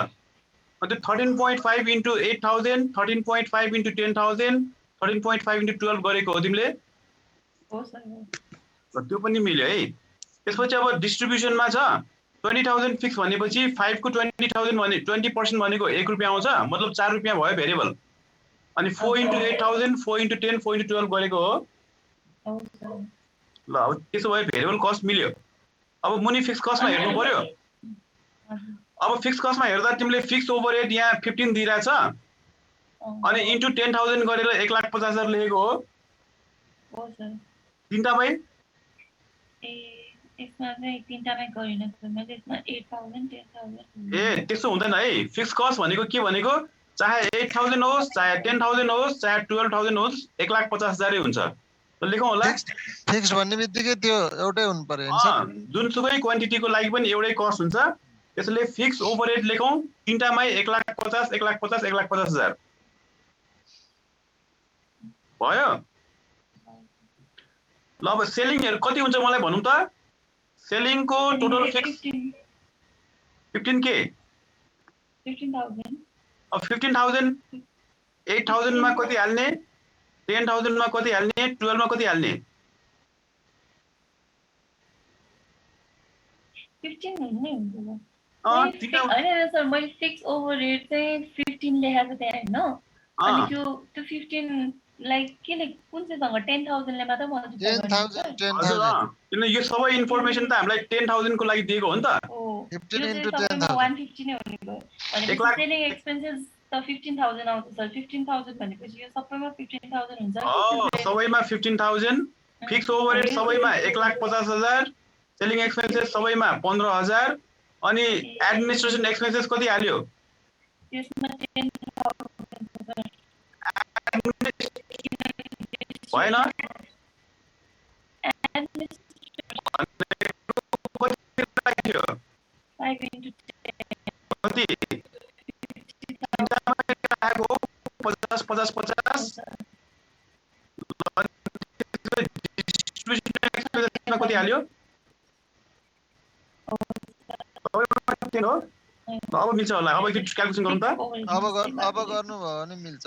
अनि 13.5 * 8,000, 13.5 * 10,000, 13.5 * 12 गरेको हो तिमीले। हो सर। त्यो पनि मिल्यो है। त्यसपछि अब डिस्ट्रिब्युसनमा छ 20,000 फिक्स भनेपछि 5 को 20,000 भने 20% भनेको 1 रुपैयाँ आउँछ, मतलब 4 रुपैयाँ भयो भेरिएबल। अनि 4 * 8,000, 4 * 10, 4 * 12 गरेको हो। ल अब त्यसो भए भेरिएबल कस्ट मिल्यो। अब मुनि फिक्स कस्टमा हेर्नु पर्यो। अब फिक्स कस्टमा हेर्दा तिमीले फिक्स ओभरहेड यहाँ 15 दिइरहेछ, अनि इन्टु 10,000 गरेर 1,50,000 लेखेको हो। हो सर। तीनटामै यसमा चाहिँ तीनटामै गरिन त मैले यसमा 8000 10000 ए त्यसो हुँदैन है। फिक्स कस्ट भनेको के भनेको चाहे 8000 होस् चाहे 10000 होस् चाहे 12000 होस् 1,50,000 हुन्छ। त लेखौँ होला। फिक्स भन्ने बित्तिकै त्यो एउटै हुनु पर्यो नि सर। जुनसुकै क्वान्टिटीको लागि पनि एउटै कस्ट हुन्छ। त्यसैले फिक्स ओभरहेड लेखौँ तीनटामै 1,50,000 1,50,000 1,50,000 भयो। ल अब सेलिङहरु कति हुन्छ मलाई भनौँ त। सेलिङको टोटल फिक्स 15K 15000 अब 15,000 8,000 मा कति हाल्ने 10,000 मा कति हाल्ने 12 मा कति हाल्ने 15 नै हुन्छ हैन सर मैले फिक्स ओभरहेड चाहिँ 15 लेखेको थिएँ हैन अनि त्यो 15 लाइक के कुन चाहिँ सँग 10000 ले मात्र मल्टिप्लाई गर्नु 10,000 किन यो सबै इन्फर्मेसन त हामीलाई 10,000 को लागि दिएको हो नि त। 15 into 10,000 150 नै हुने भयो अनि सेलिङ एक्सपेन्सेस त 15000 आउँछ सर 15000 भनेपछि यो सबैमा 15000 हुन्छ सबैमा 15,000 फिक्स ओभरहेड सबैमा 1,50,000 सेलिङ एक्सपेन्सेस सबैमा 15,000 अनि एडमिनिस्ट्रेसन एक्सपेन्सेस कति हाल्यो त्यसमा 10,000 भएन कति 50 कति हाल्यो अब मिल्छ होला। अब एकचोटि क्याल्कुलेसन गरौँ त। अब गर्नुभयो भने मिल्छ।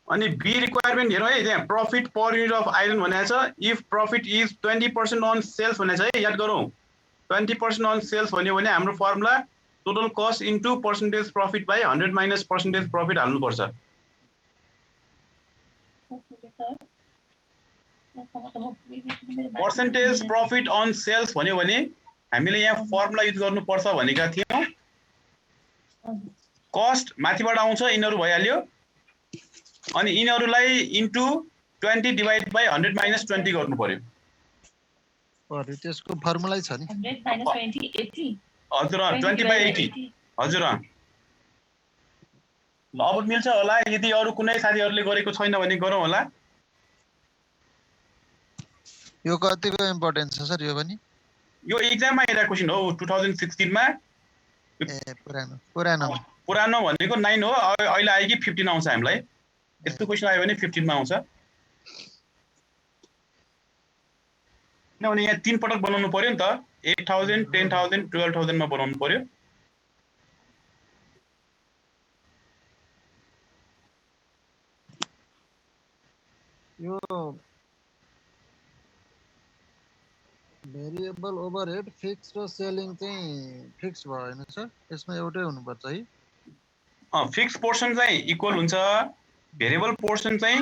अनि बी रिक्वायरमेन्ट हेरौँ है त्यहाँ profit per unit of iron भनेको छ। If profit is 20% on sales भनेको छ है याद गरौँ। 20% अन सेल्स भन्यो भने हाम्रो formula total cost into percentage profit by 100 minus percentage profit हाल्नुपर्छ। पर्सेन्टेज प्रफिट अन सेल्स भन्यो भने हामीले यहाँ फर्मुला युज गर्नुपर्छ भनेका थियौँ। कस्ट माथिबाट आउँछ यिनीहरू भइहाल्यो अनि यिनीहरूलाई इन्टु 20 डिभाइड बाई 100 माइनस 20 गर्नु पर्यो। त्यसको फर्मुलै छ नि 100 माइनस 20 80 हजुर 20/80 हजुर। ल अब मिल्छ होला। यदि अरू कुनै साथीहरूले गरेको छैन भने गरौँ होला। यो कतिको इम्पोर्टेन्ट छ सर यो पनि यो एक्जाममा आइरहेको क्वेसन हो 2016 मा। ए पुरानो भनेको 9 हो अहिले आयो कि 15 आउँछ हामीलाई। यस्तो क्वेसन आयो भने 15 मा आउँछ किनभने यहाँ 3 पटक बनाउनु पर्यो नि त 8000 10000 12000 मा बनाउनु पर्यो। यो भेरिएबल ओभरहेड फिक्स र सेलिङ चाहिँ फिक्स भयो हैन सर यसमा एउटै हुनुपर्छ है। फिक्स पोर्सन चाहिँ इक्वल हुन्छ भेरिएबल पोर्सन चाहिँ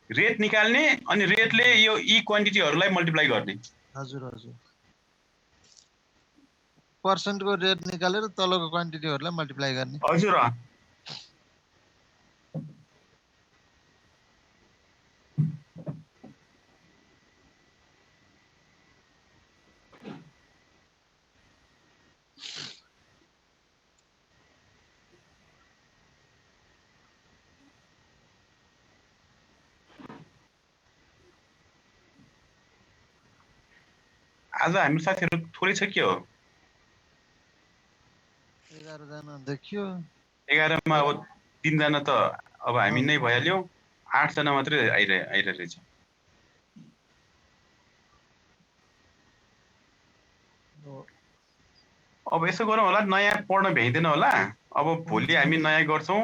रेट निकाल्ने अनि रेटले यो ई क्वान्टिटीहरूलाई मल्टिप्लाई गर्ने। हजुर पर्सेन्टको रेट निकालेर तलको क्वान्टिटीहरूलाई मल्टिप्लाई गर्ने। हजुर आज हामी साथीहरु थोरै छ के हो 11 जना देखियो। 11 मा अब 3 जना त अब हामी नै भइहाल्यौ 8 जना मात्रै आइरहेछ। अब यसो गरौँ होला नयाँ पढ्न भ्याइदैन होला। अब भोलि हामी नयाँ गर्छौं।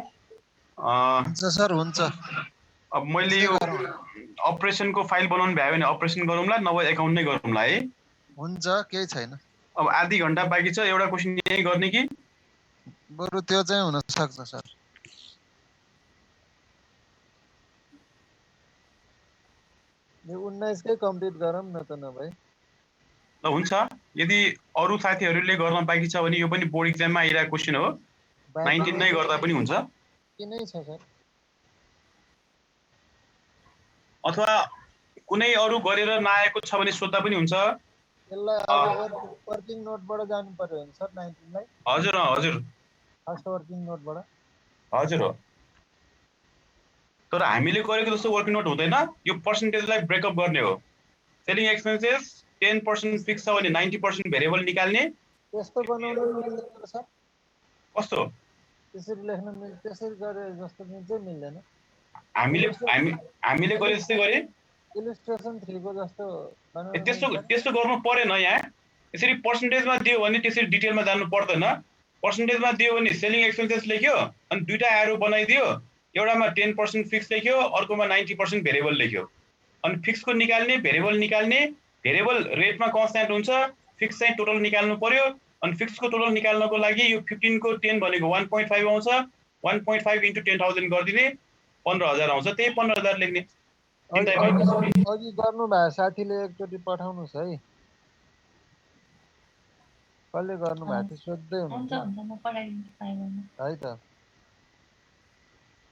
हुन्छ सर हुन्छ। अब मैले यो अपरेसनको फाइल बनाउनु भ्यायो भने अपरेसन गरौँला नभए एकाउन्ट नै गरौँला है। हुन्छ केही छैन। अब आधी घण्टा बाँकी छ एउटा क्वेशन यही गर्ने कि बरु त्यो चाहिँ हुन सक्छ सर। यो 19 कै कम्प्लिट गरौँ न त नभए। ल हुन्छ यदि अरु साथीहरुले गर्न बाँकी छ भने यो पनि बोर्ड एक्जाममा आइरहेको क्वेशन हो 19 नै गर्दा पनि हुन्छ। किनै छ सर। अथवा कुनै अरू गरेर नआएको छ भने सोध्दा पनि हुन्छ। यसलाई अब वर्किङ नोटबाट जानु पर्यो भने सर 19 लाई। हजुर हजुर फर्स्ट वर्किङ नोटबाट। हजुर हो। तर हामीले गरेको जस्तो वर्किङ नोट हुँदैन, यो पर्सेन्टेजलाई ब्रेकअप गर्ने हो। सेलिङ एक्सपेन्सेस 10% फिक्स छ भने 90% भेरिएबल निकाल्ने। त्यस्तो बनाउन मिल्दैन सर। कस्तो? त्यसरी लेख्न मिल्छ, त्यसरी गरे जस्तो चाहिँ मिल्दैन। हामीले गरे जस्तै गरे इलिस्ट्रेसन 3 को जस्तो बनाउन त्यस्तो गर्नु परेन। यहाँ यसरी पर्सेन्टेजमा दियो भने त्यसरी डिटेलमा जानु पर्दैन। पर्सेन्टेजमा दियो भने सेलिङ एक्सपेन्सेस लेख्यो अनि दुईटा एरो बनाइदियो, एउटामा 10% फिक्स लेख्यो, अर्कोमा 90% भेरिएबल लेख्यो। अनि फिक्सको निकाल्ने, भेरिएबल निकाल्ने, भेरिएबल रेटमा कन्स्ट्यान्ट हुन्छ, फिक्स चाहिँ टोटल निकाल्नु पर्यो। अनि फिक्सको टोटल निकाल्नको लागि यो 15 को 10 भनेको 1.5 आउँछ, 1.5 × 10,000 गरिदिने 15,000 आउँछ, त्यही 15,000 लेख्ने। अघि गर्नु भएको साथीले एकचोटि पठाउनुहोस् है, कसले गर्नु भएको थियो सोध्दै हुनुहुन्छ है त।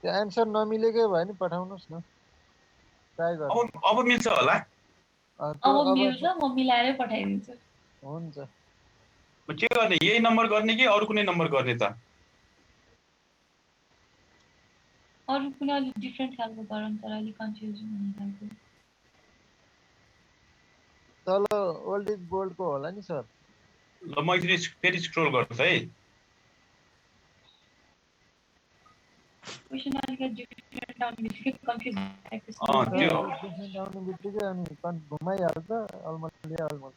त्यो एन्सर नमिलेकै भयो नि पठाउनुहोस् न, ट्राई गर्नु। अब मिल्छ होला? अब मिल्छ, म मिलाएरै पठाइदिन्छु। हुन्छ। के गर्ने, यही नम्बर गर्ने कि अरू कुनै नम्बर गर्ने त? अरू कुनै अलि डिफरेन्ट खालको गरौँ, तर अलि कन्फ्युजन हुने खालको। तल ओल्ड इज गोल्डको होला नि सर। ल म एकचोटि फेरि स्क्रोल गर्छु है। क्वेशन अलिकति डिफरेन्ट आउने बित्तिकै कन्फ्युज भएको छ। त्यो डिफरेन्ट आउने बित्तिकै अनि घुमाइहाल्छ अलमल अलमल।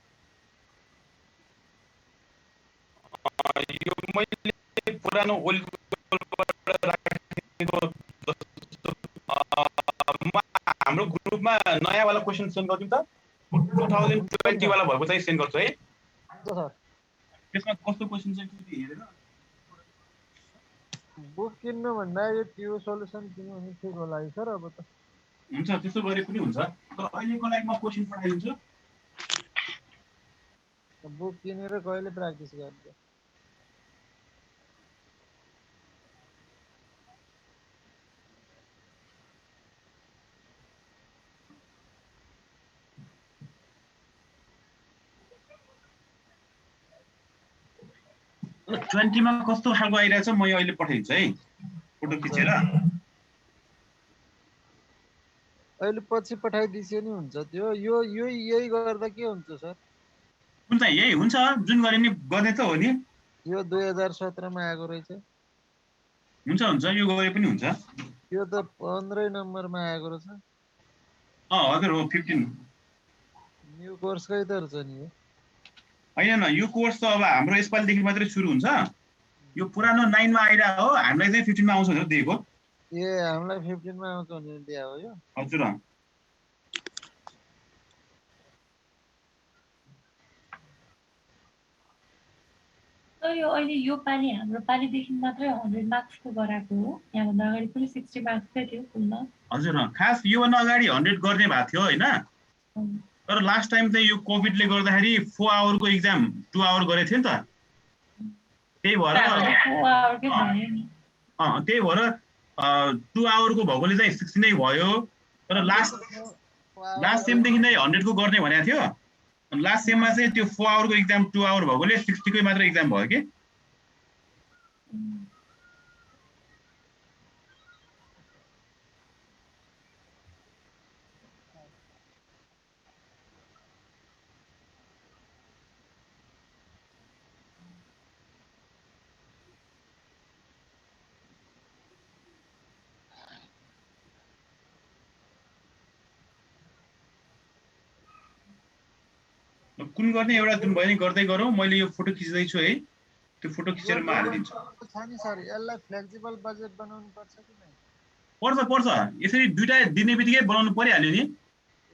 यो मैले पुरानो ओल्ड गोल्डबाट राखेको हाम्रो ग्रुपमा नयाँवाला क्वेसन सेन्ड गर्छु त। 2020 वाला भएको चाहिँ सेन्ड गर्छु है। त्यसमा कस्तो क्वेसन छ त्यो हेरेर बुक किन्नु भन्दा यो ट्यु सोलुसन किन्नु भने ठिक होला है सर। अब त हुन्छ, त्यसो गरे पनि हुन्छ। तर अहिलेको लागि म क्वेसन पठाइदिन्छु। बुक किनेर कहिले प्र्याक्टिस गर्छ? ल 20 मा कस्तो खालको आइरहेछ म यो अहिले पठाइदिन्छु है, फोटो खिचेर। अहिले पछि पठाइदिसे नि हुन्छ। त्यो यही गर्दा के हुन्छ सर? कुन चाहिँ यही हुन्छ जुन गरे नि गर्ने त हो नि। यो 2017 मा आएको रहेछ। हुन्छ हुन्छ, यो गरे पनि हुन्छ। यो त 15 नम्बरमा आएको रहेछ। हजुर हो 15 न्यू कोर्सकै त रहेछ नि यो। हैन यो कोर्स त अब हाम्रो यसपालिदेखि मात्रै सुरु हुन्छ। यो पुरानो 9 मा आइरा हो, हामीलाई चाहिँ 15 मा आउँछ भनेर दिएको। ए हामीलाई 15 मा आउँछ भनेर दिया हो यो। हजुर। तर यो अहिले यो पालि हाम्रो पालिदेखि मात्रै 100 मार्क्सको गराएको हो। यहाँभन्दा अगाडि पनि 60 मार्क्सकै थियो फुलमा। हजुर खास योभन्दा अगाडि 100 गर्ने भएको थियो होइन। तर लास्ट टाइम चाहिँ यो कोभिडले गर्दाखेरि 4 आवरको एक्जाम 2 आवर गरेको थियो नि त। त्यही भएर 2 आवरको भएकोले चाहिँ 60 नै भयो। तर लास्ट सेमदेखि नै 100 को गर्ने भनेको थियो। लास्ट सेममा चाहिँ त्यो 4 आवरको एक्जाम 2 आवर भएकोले 60 कै मात्र एक्जाम भयो कि। कुन गर्ने एउटा जुन भयो नि गर्दै गरौँ। मैले यो फोटो खिच्दै छु है, त्यो फोटो खिचेर म हालिदिन्छु। छ नि सर, यसलाई फ्लेक्सिबल बजेट बनाउनु पर्छ कि नै? पर्छ। यसरी दुईटा दिने बित्तिकै बनाउनु परिहाल्यो नि।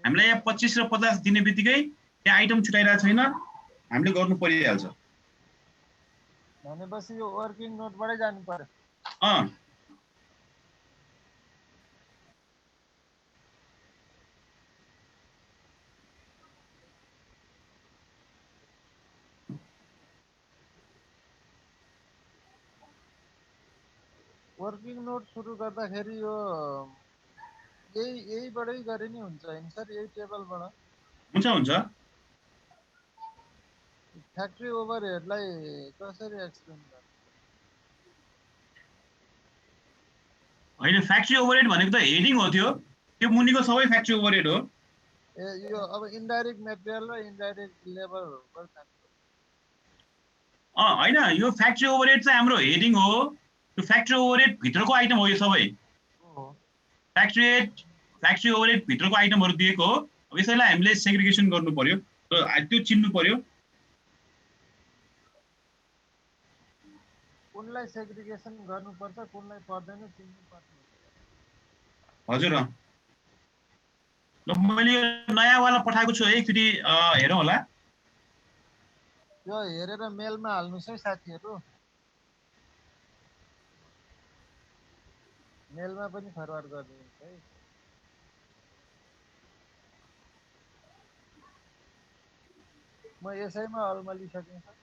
हामीलाई यहाँ 25 र 50 दिने बित्तिकै त्यहाँ आइटम छुटाइरहेको छैन, हामीले गर्नु परिहाल्छ। भनेपछि यो वर्किङ नोटबाटै जानु पर्यो। वर्किङ नोट सुरु गर्दाखेरि यो यहीबाटै गरे नि हुन्छ हैन सर, यही टेबलबाट हुन्छ फ्याक्ट्री ओभरहेडलाई कसरी एक्सप्लेन गर्नु? होइन, फ्याक्ट्री ओभरहेड भनेको त हेडिङ हो, त्यो मुनिको सबै फ्याक्ट्री ओभरहेड हो। यो अब इन्डाइरेक्ट मेटेरियल र इन्डाइरेक्ट लेबर होइन, यो फ्याक्ट्री ओभरहेड चाहिँ हाम्रो हेडिङ हो। त्यो फ्याक्ट्री ओभरहेड भित्रको आइटम हो यो सबै। फ्याक्ट्री ओभरहेड भित्रको आइटमहरू दिएको हो। अब यसैलाई हामीले सेग्रिगेसन गर्नु पर्यो, त्यो चिन्नु पर्यो। कुनलाई सेग्रिगेसन गर्नुपर्छ, कुनलाई पर्दैन चिन्नु पर्छ। हजुर, ल मैले नयाँवाला पठाएको छु, एकचोटि हेरौँ होला। यो हेरेर मेलमा हाल्नुहोस् है साथीहरू, मेलमा पनि फरवार्ड गरिदिनुहोस् है। म यसैमा अल्मलिसकेँ सर।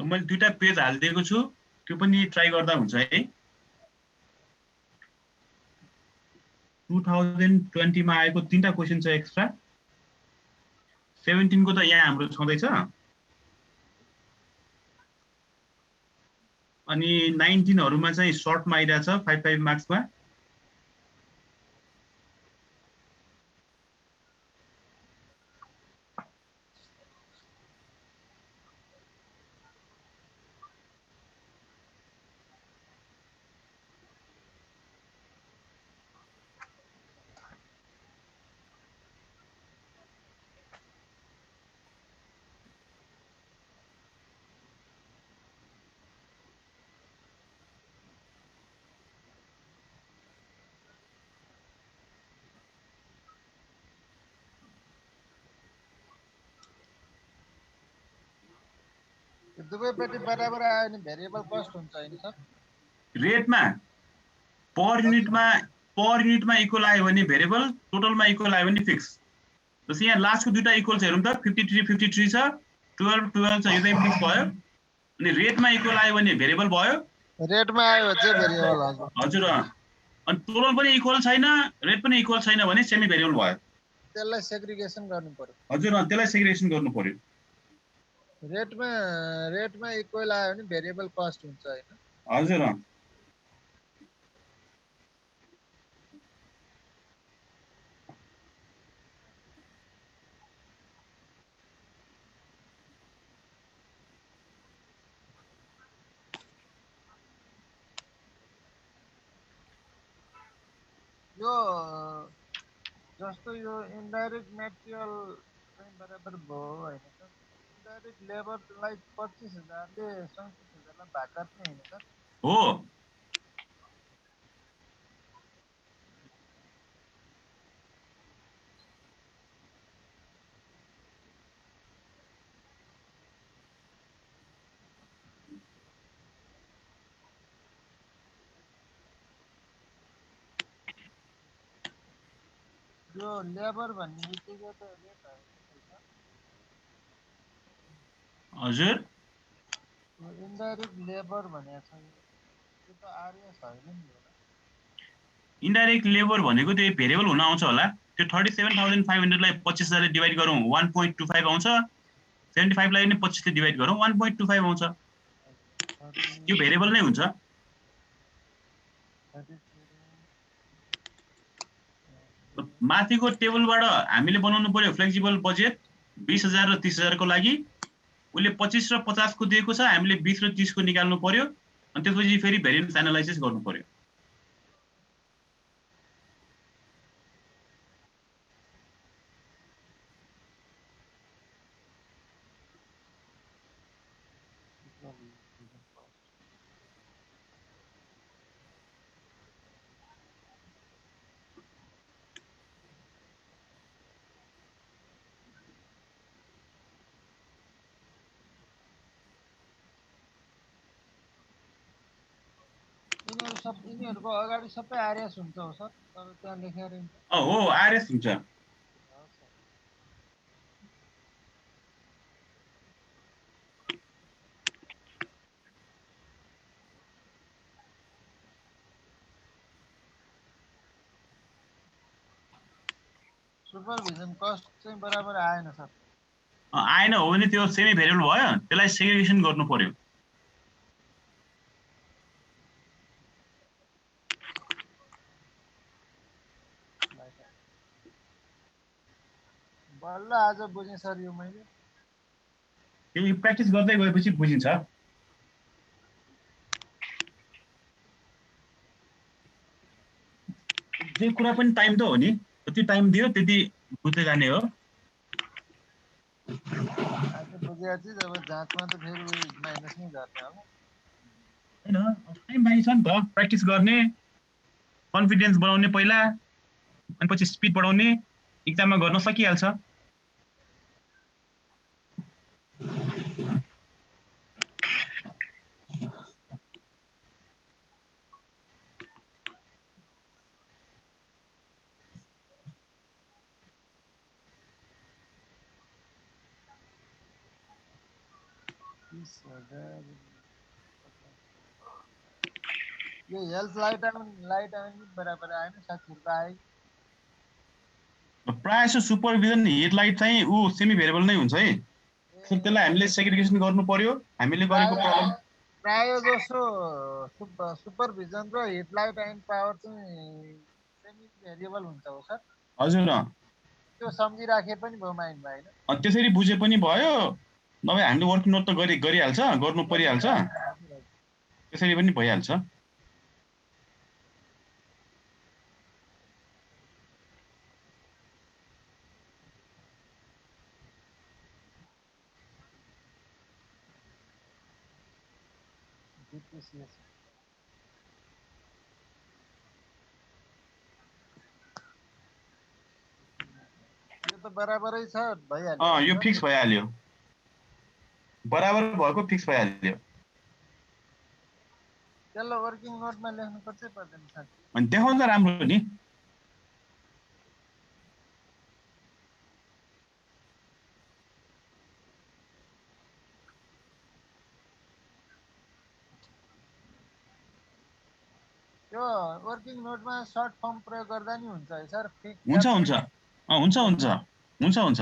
मैले 2टा पेज हालिदिएको छु, त्यो पनि ट्राई गर्दा हुन्छ है। 2020 मा आएको 3टा क्वेशन छ एक्स्ट्रा। 17 को त यहाँ हाम्रो छँदैछ, अनि 19 हरूमा चाहिँ सर्टमा आइरहेछ 5 मार्क्समा। दुवैपट्टि बराबर आयो भने भेरिएबल कस्ट हुन्छ हैन सर? रेटमा पर युनिटमा इक्वल आयो भने भेरिएबल, टोटलमा इक्वल आयो भने फिक्स। जस्तै यहाँ लास्टको 2टा इक्वल छ, हेरौँ त, 53 छ, 12 छ, यो चाहिँ फिक्स भयो। अनि रेटमा इक्वल आयो भने भेरिएबल भयो, रेटमा आयो चाहिँ भेरिएबल हजुर। हजुर, अनि टोटल पनि इक्वल छैन, रेट पनि इक्वल छैन भने सेमी भेरिएबल भयो। त्यसलाई सेग्रिगेसन गर्नु पर्यो। हजुर, त्यसलाई सेग्रिगेसन गर्नु पर्यो। रेटमा इक्वल आयो भने भेरिएबल कस्ट हुन्छ हैन? हजुर, यो जस्तो यो इन्डाइरेक्ट मेटेरियल चाहिँ बराबर भयो हैन सर? इन्डाइरेक्ट लेबरलाई 25,000 ले 37,000 लाई भाग गर्ने हैन सर? हो। यो लेबर भन्ने बित्तिकै त रेट होइन सर? हजुर, इन्डाइरेक्ट लेबर भनेको छ, त्यो त आरएस होइन नि होला? इन्डाइरेक्ट लेबर भनेको त्यो भेरिएबल हुन आउँछ होला। त्यो 37,500 लाई 25,000 ले डिभाइड गरौँ 1.25 आउँछ, 75 लाई पनि 25 ले डिभाइड गरौँ 1.25 आउँछ। त्यो भेरिएबल नै हुन्छ। माथिको टेबलबाट हामीले बनाउनु पर्यो फ्लेक्सिबल बजेट 20,000 र 30,000 को लागि। उसले 25 र 50 को दिएको छ, हामीले 20 र 30 को निकाल्नु पर्यो, अनि त्यसपछि फेरि भेरिएन्स एनालाइसिस गर्नु पर्यो। सब यिनीहरूको अगाडि सबै आरएस हुन्छ हो सर तर त्यहाँ लेखेर हो आरएस हुन्छ सुपरभिजन कस्ट चाहिँ बराबर आएन सर आएन हो भने त्यो सेमी भेरिएबल भयो त्यसलाई सेग्रिगेसन गर्नु पर्यो बल्ल आज बुझेँ सर यो मैले त्यो प्र्याक्टिस गर्दै गएपछि बुझिन्छ जे कुरा पनि टाइम त हो नि जति टाइम दियो त्यति बुझ्दै जाने हो आज बुझेपछि जब जाँचमा त फेरि माइनस नै गर्ने हो हैन टाइम बाँकी छ नि त प्र्याक्टिस गर्ने कन्फिडेन्स बनाउने पहिला अनि पछि स्पिड बढाउने एक्जाममा गर्न सकिहाल्छ यो हेल्थ लाइट आउन बराबर आएन 60 रुपियाँ आयो प्रायः जसो सुपरभिजन हेडलाइट चाहिँ ऊ सेमी भेरिएबल नै हुन्छ है त्यसलाई हामीले सेग्रिगेसन गर्नु पर्यो हामीले गरेको प्रब्लम प्रायः जसो सुपरभिजन र हेडलाइट एन्ड पावर चाहिँ सेमी भेरिएबल हुन्छ हो सर हजुर त्यो सम्झिराखे पनि भयो माइन्डमा हैन त्यसरी बुझे पनि भयो नभए हामीले वर्किङ नोट त गरिहाल्छ गर्नु परिहाल्छ त्यसरी पनि भइहाल्छ यो त बराबरै छ भइहाल्यो यो फिक्स भइहाल्यो बराबर भएको फिक्स भइहाल्यो त्यसलाई वर्किङ नोटमा लेख्नु पर्छ पर्दैन सर अनि देखाउँदा राम्रो नि यो वर्किङ नोटमा सर्ट फर्म प्रयोग गर्दा नि हुन्छ है सर हुन्छ हुन्छ हुन्छ हुन्छ हुन्छ हुन्छ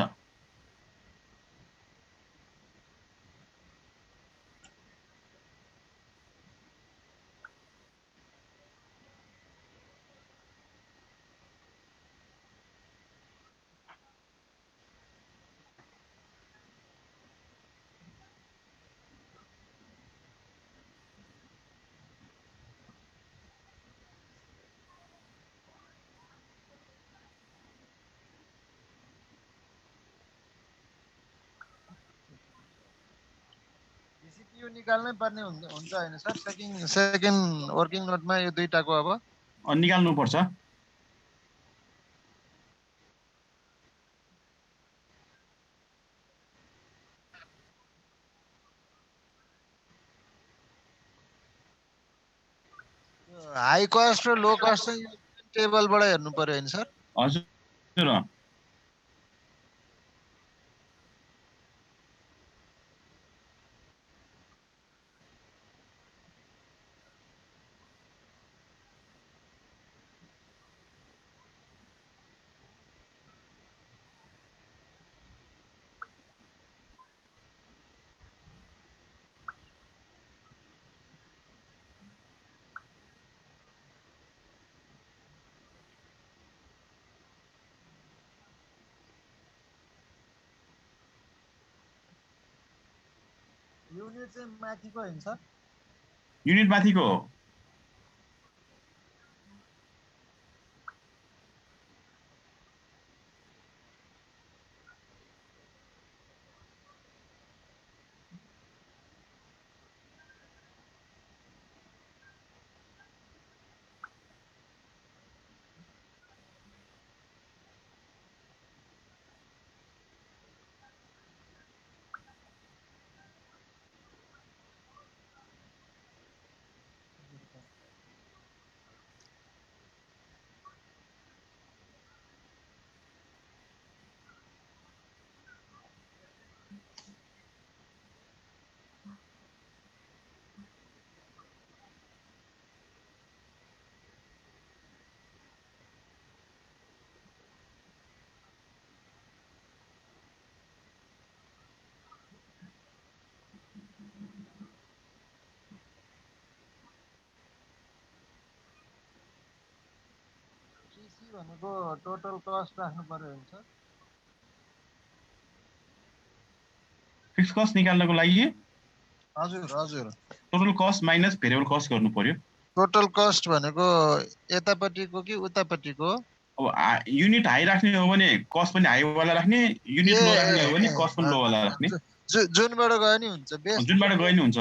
यो निकाल्नै पर्ने हुन्छ हैन सर सेकेन्ड वर्किङ नोटमा यो दुईटाको अब निकाल्नु पर्छ हाई कस्ट र लो कस्ट चाहिँ टेबलबाट हेर्नु पर्यो हैन सर हजुर युनिट चाहिँ माथिको हैन सर युनिट माथिको हो भनेको टोटल कस्ट राख्नु पर्यो हुन्छ। फिक्स कस्ट निकाल्नको लागि हजुर हजुर total cost minus variable cost गर्नु पर्यो। टोटल कस्ट भनेको यतापट्टिको कि उतापट्टिको? अब युनिट हाई राख्ने हो भने कस्ट पनि हाई वाला राख्ने, युनिट लो राख्ने हो भने कस्ट पनि लो वाला राख्ने। जुनबाट गयो नि हुन्छ, जुनबाट गयो नि हुन्छ।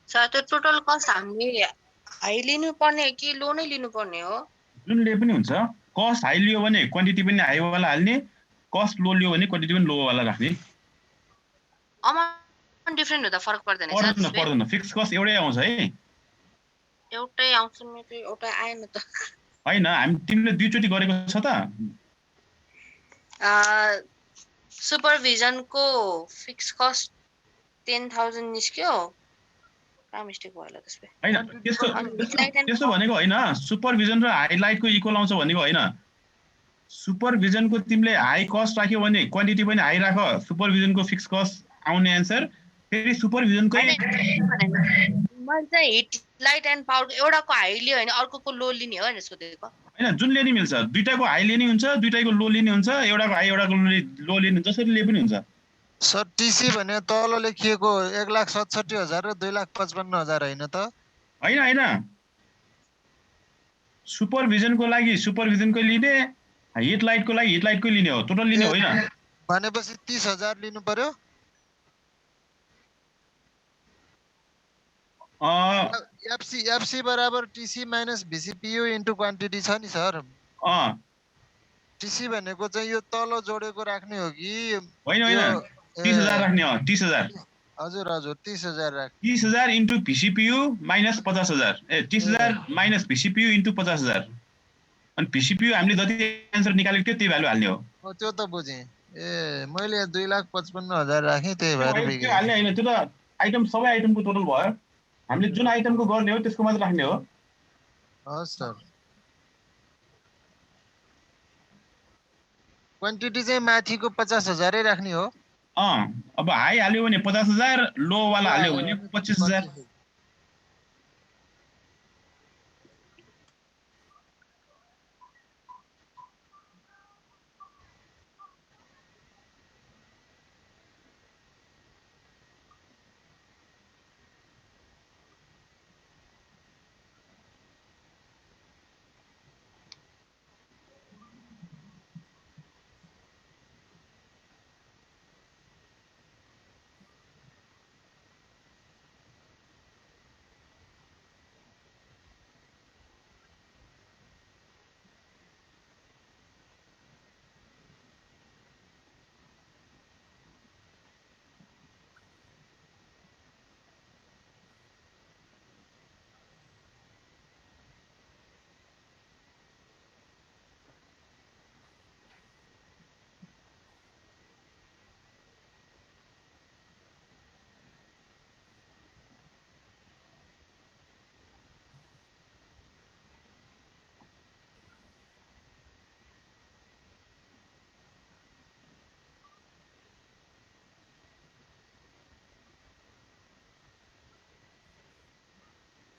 सर त्यो टोटल कस्ट हामीले हाई लिनु पर्ने कि लो नै लिनु पर्ने हो? जुनले पनि हुन्छ। कस्ट हाई लियो भने क्वान्टिटी पनि हाई वाला हाल्ने, कस्ट लो लियो भने क्वान्टिटी पनि लो वाला राख्ने। अमाउन्ट डिफरेन्ट हुँदा फरक पर्दैन सर? पर्दैन, फिक्स कस्ट एउटै आउँछ है। एउटै आउँछ, मेरो एउटा आएन त। हैन, हामी तिमीले दुईचोटी गरेको छ त। सुपरभिजनको फिक्स कस्ट 10,000 निस्क्यो। का मिस्टेक भयो होला त्यसले? हैन, त्यस्तो भनेको हैन। सुपरभिजन र हाइलाइटको इक्वल आउँछ भनेको हैन। सुपरभिजनको तिमीले हाई कस्ट राख्यो भने क्वान्टिटी पनि हाई राख, सुपरभिजनको फिक्स कस्ट आउने आन्सर। फेरि सुपरभिजनकै मैले चाहिँ हिट लाइट एन्ड पावर एउटाको हाई लियो भने अर्कोको लो लिने हो हैन सोधेको? हैन, जुनले नि मिल्छ। दुईटाको हाई लिने हुन्छ, दुईटाको लो लिने हुन्छ, एउटाको हाई एउटाको लो लिने, जसरी ले पनि हुन्छ। सर टिसी भने तल लेखिएको 1,67,000 र 2,55,000 हैन त? हैन हैन, सुपरभिजनको लागि सुपरभिजनकै लिने, हिट लाइटको लागि हिट लाइटकै लिने हो, टोटल लिने होइन। भनेपछि 30,000 लिनु पर्यो। एफसी बराबर TC minus VCPU into quantity छ नि सर। टिसी भनेको चाहिँ यो तल जोडेको राख्ने हो कि होइन? होइन, 30,000 राख्ने हो। 30,000। हजुर हजुर 30,000 राख। 30,000 into VCPU minus 50,000। 30,000 minus VCPU into 50,000। अनि भिसिपियु हामीले जति आन्सर निकालेको थियो त्यही भ्यालु हाल्ने हो। त्यो त बुझेँ। ए मैले 2,55,000 राखेँ, त्यही भएर त्यो हाल्ने हैन, त्यो त आइटम सबै आइटमको टोटल भयो। हामीले जुन आइटमको गर्ने हो त्यसको मात्र राख्ने हो। हस् सर। क्वान्टिटी चाहिँ माथिको 50,000 राख्ने हो। अब हाई हाल्यो भने 50,000, लो वाला हाल्यो भने 25,000।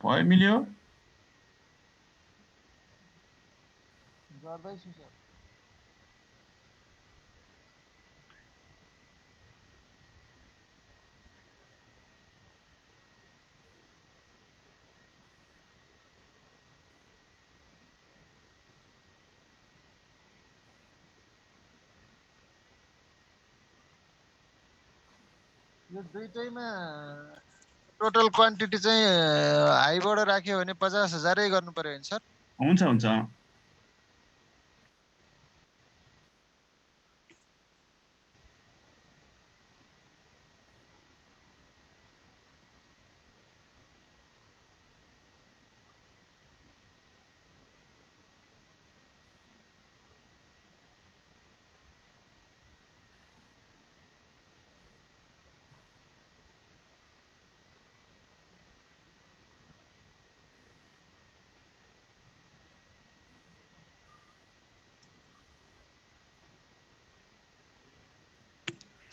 भयो, मिल्यो? गर्दैछु सर। यो दुईटैमा टोटल क्वान्टिटी चाहिँ हाईबाट राख्यो भने 50,000 गर्नु पर्यो हैन सर? हुन्छ हुन्छ।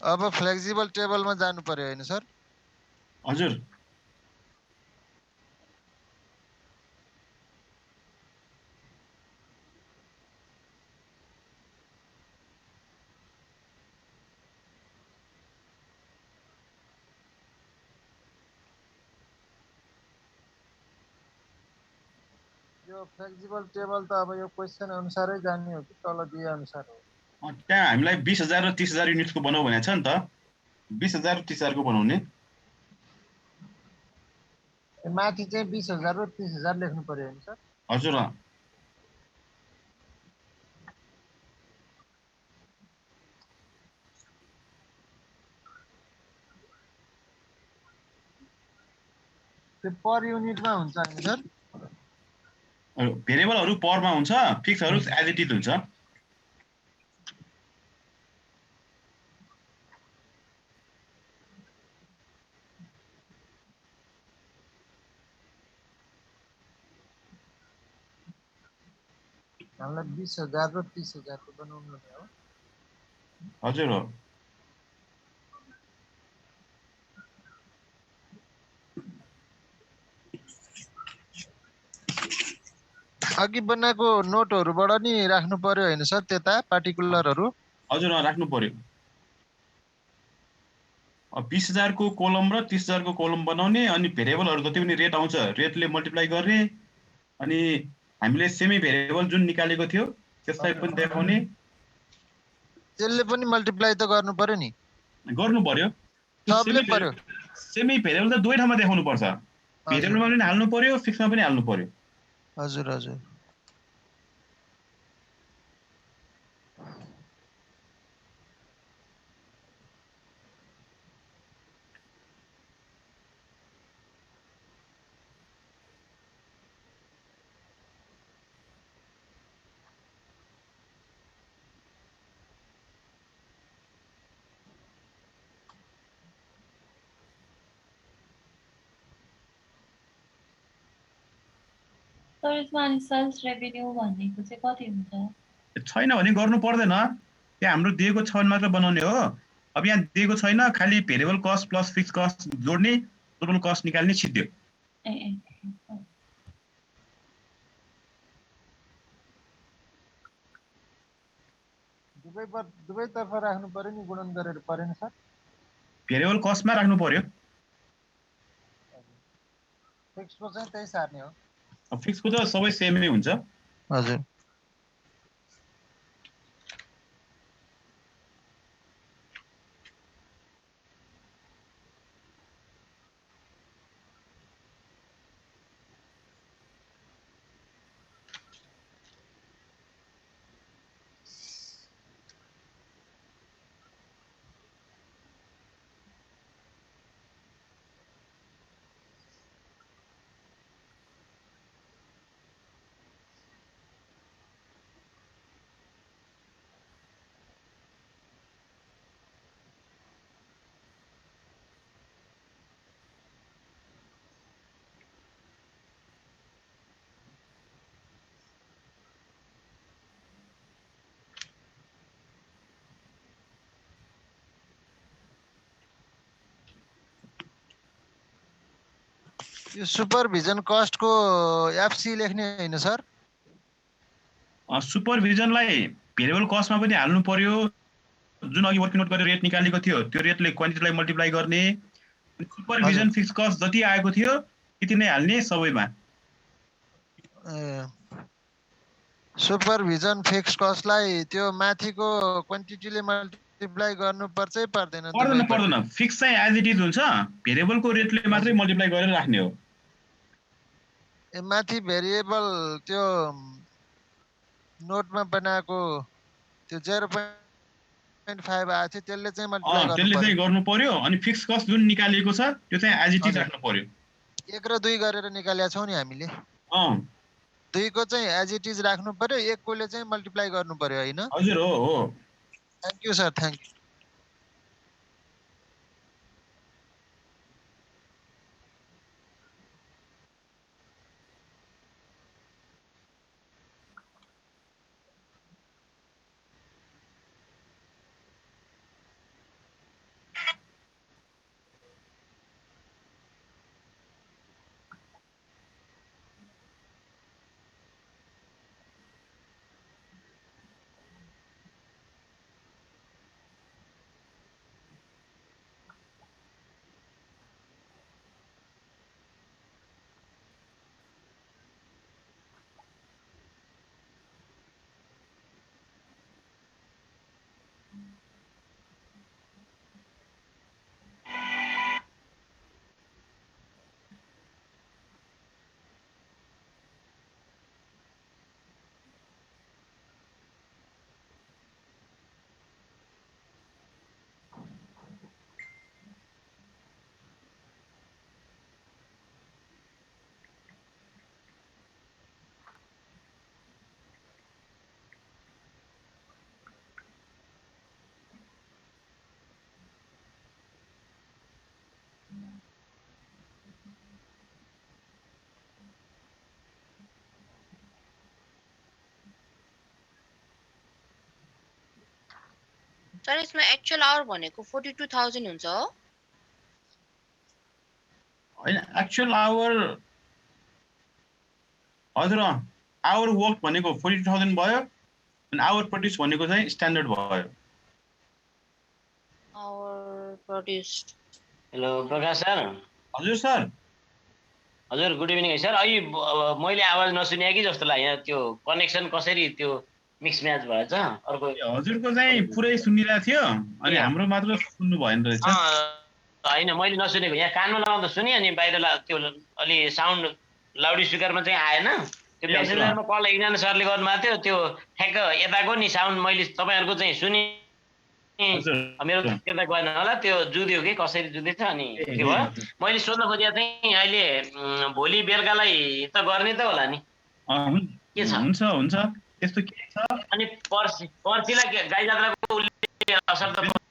अब फ्लेक्सिबल टेबलमा जानु पर्यो हैन सर? हजुर। यो फ्लेक्सिबल टेबल त अब यो क्वेशन अनुसारै जान्ने हो कि तल दिए अनुसार हो? त्यहाँ हामीलाई 20,000 र 30,000 युनिट्सको बनाऊ भनेको छ नि त। 20,000 र 30,000 को बनाउने। माथि चाहिँ 20,000 र 30,000 लेख्नु पर्यो हैन सर? हजुर। त्यो पर युनिटमा हुन्छ हैन सर? भेरिएबलहरु परमा हुन्छ, फिक्सहरु एज इट इज हुन्छ। हामीलाई 20,000 र 30,000 को बनाउनु हो। हजुर हो। अघि बनाएको नोटहरुबाट नि राख्नु पर्यो हैन सर त्यता पार्टिकुलरहरु? हजुर राख्नु पर्यो। अब 20,000 को कोलम र 30,000 को कोलम बनाउने, अनि भेरिएबलहरु जति पनि रेट आउँछ रेटले मल्टिप्लाई गर्ने, अनि हामीले सेमी भेरिएबल जुन निकालेको थियो त्यसलाई पनि देखाउने। त्यसले पनि मल्टिप्लाई त गर्नु पर्यो नि? गर्नु पर्यो। सबले पर्यो। सेमी भेरिएबल त दुवै ठाउँमा देखाउनु पर्छ। भेरिएबलमा पनि हाल्नु पर्यो, फिक्समा पनि हाल्नु पर्यो। हजुर हजुर। सर यसमा अनि सेल्स रेभेन्यू भनेको चाहिँ कति हुन्छ? छैन भने गर्नु पर्दैन। यहाँ हाम्रो दिएको छ भने मात्र बनाउने हो। अब यहाँ दिएको छैन, खाली variable cost plus fix cost जोड्ने, टोटल कस्ट निकाल्ने, छिट्यो। दुवैतर्फ राख्नु पर्यो नि, गुणन गरेर परेन सर? भेरिएबल कस्टमा राख्नु पर्यो। फिक्सको चाहिँ त्यही सार्ने हो। फिक्सको त सबै सेमै हुन्छ। हजुर। यो सुपरभिजन कस्ट को एफसी लेख्ने हैन सर? सुपरभिजनलाई भेरिएबल कस्टमा पनि हाल्नु पर्यो। जुन अघि वर्किङ नोट गरेर रेट निकालेको थियो त्यो रेटले क्वान्टिटीलाई मल्टिप्लाई गर्ने। सुपरभिजन फिक्स कस्ट जति आएको थियो त्यति नै हाल्ने सबैमा। सुपरभिजन फिक्स कस्टलाई त्यो माथिको क्वान्टिटीले मल्टिप्लाई मल्टिप्लाई गर्नुपर्छ पर्दैन पर्दैन फिक्स चाहिँ एज इट इज हुन्छ भेरिएबलको रेटले मात्रै मल्टिप्लाई गरेर राख्ने हो ए माथि भेरिएबल त्यो नोटमा बनाएको त्यो 0.5 आएको थियो त्यसले चाहिँ मल्टिप्लाई गर्नु त्यसले चाहिँ गर्नु पर्यो अनि फिक्स कस्ट जुन निकालिएको छ त्यो चाहिँ एज इट इज राख्नु पर्यो 1 र 2 गरेर निकालेका छौं नि हामीले 2 को चाहिँ एज इट इज राख्नु पर्यो 1 कोले चाहिँ मल्टिप्लाई गर्नु पर्यो हैन हजुर हो thank you sir thank you sir यसमा एक्चुअल आवर भनेको 42000 हुन्छ हो हैन एक्चुअल आवर हजुर आवर वर्क भनेको 42000 भयो अनि आवर प्रोड्युस भनेको चाहिँ स्ट्यान्डर्ड भयो hour produce hello Prakash sir हजुर सर हजुर गुड इभिनिङ है सर अहिले मैले आवाज नसुने कि जस्तो लाग्यो त्यो कनेक्सन कसरी त्यो मिक्स म्याच भएछ अर्को हजुरको चाहिँ पुरै सुनिरहेको थियो अनि हाम्रो मात्र सुन्नु भएन रहेछ हैन मैले नसुनेको यहाँ कानमा लगाउँदा सुने अनि बाहिर त्यो अलि साउन्ड लाउड स्पिकरमा चाहिँ आएन त्यो मेसेन्जरमा कल एकजना सरले गर्नुभएको थियो त्यो ठ्याक्क यताको नि साउन्ड मैले तपाईहरुको चाहिँ सुने मेरो त्यता गएन होला त्यो जुद्यो कि कसरी जुदेछ अनि के भयो मैले सोध्न खोजेको चाहिँ अहिले भोलि बेलुकालाई त गर्ने त होला नि के छ हुन्छ त्यस्तो के छ अनि पर्सिलाई गाई जात्राको असर त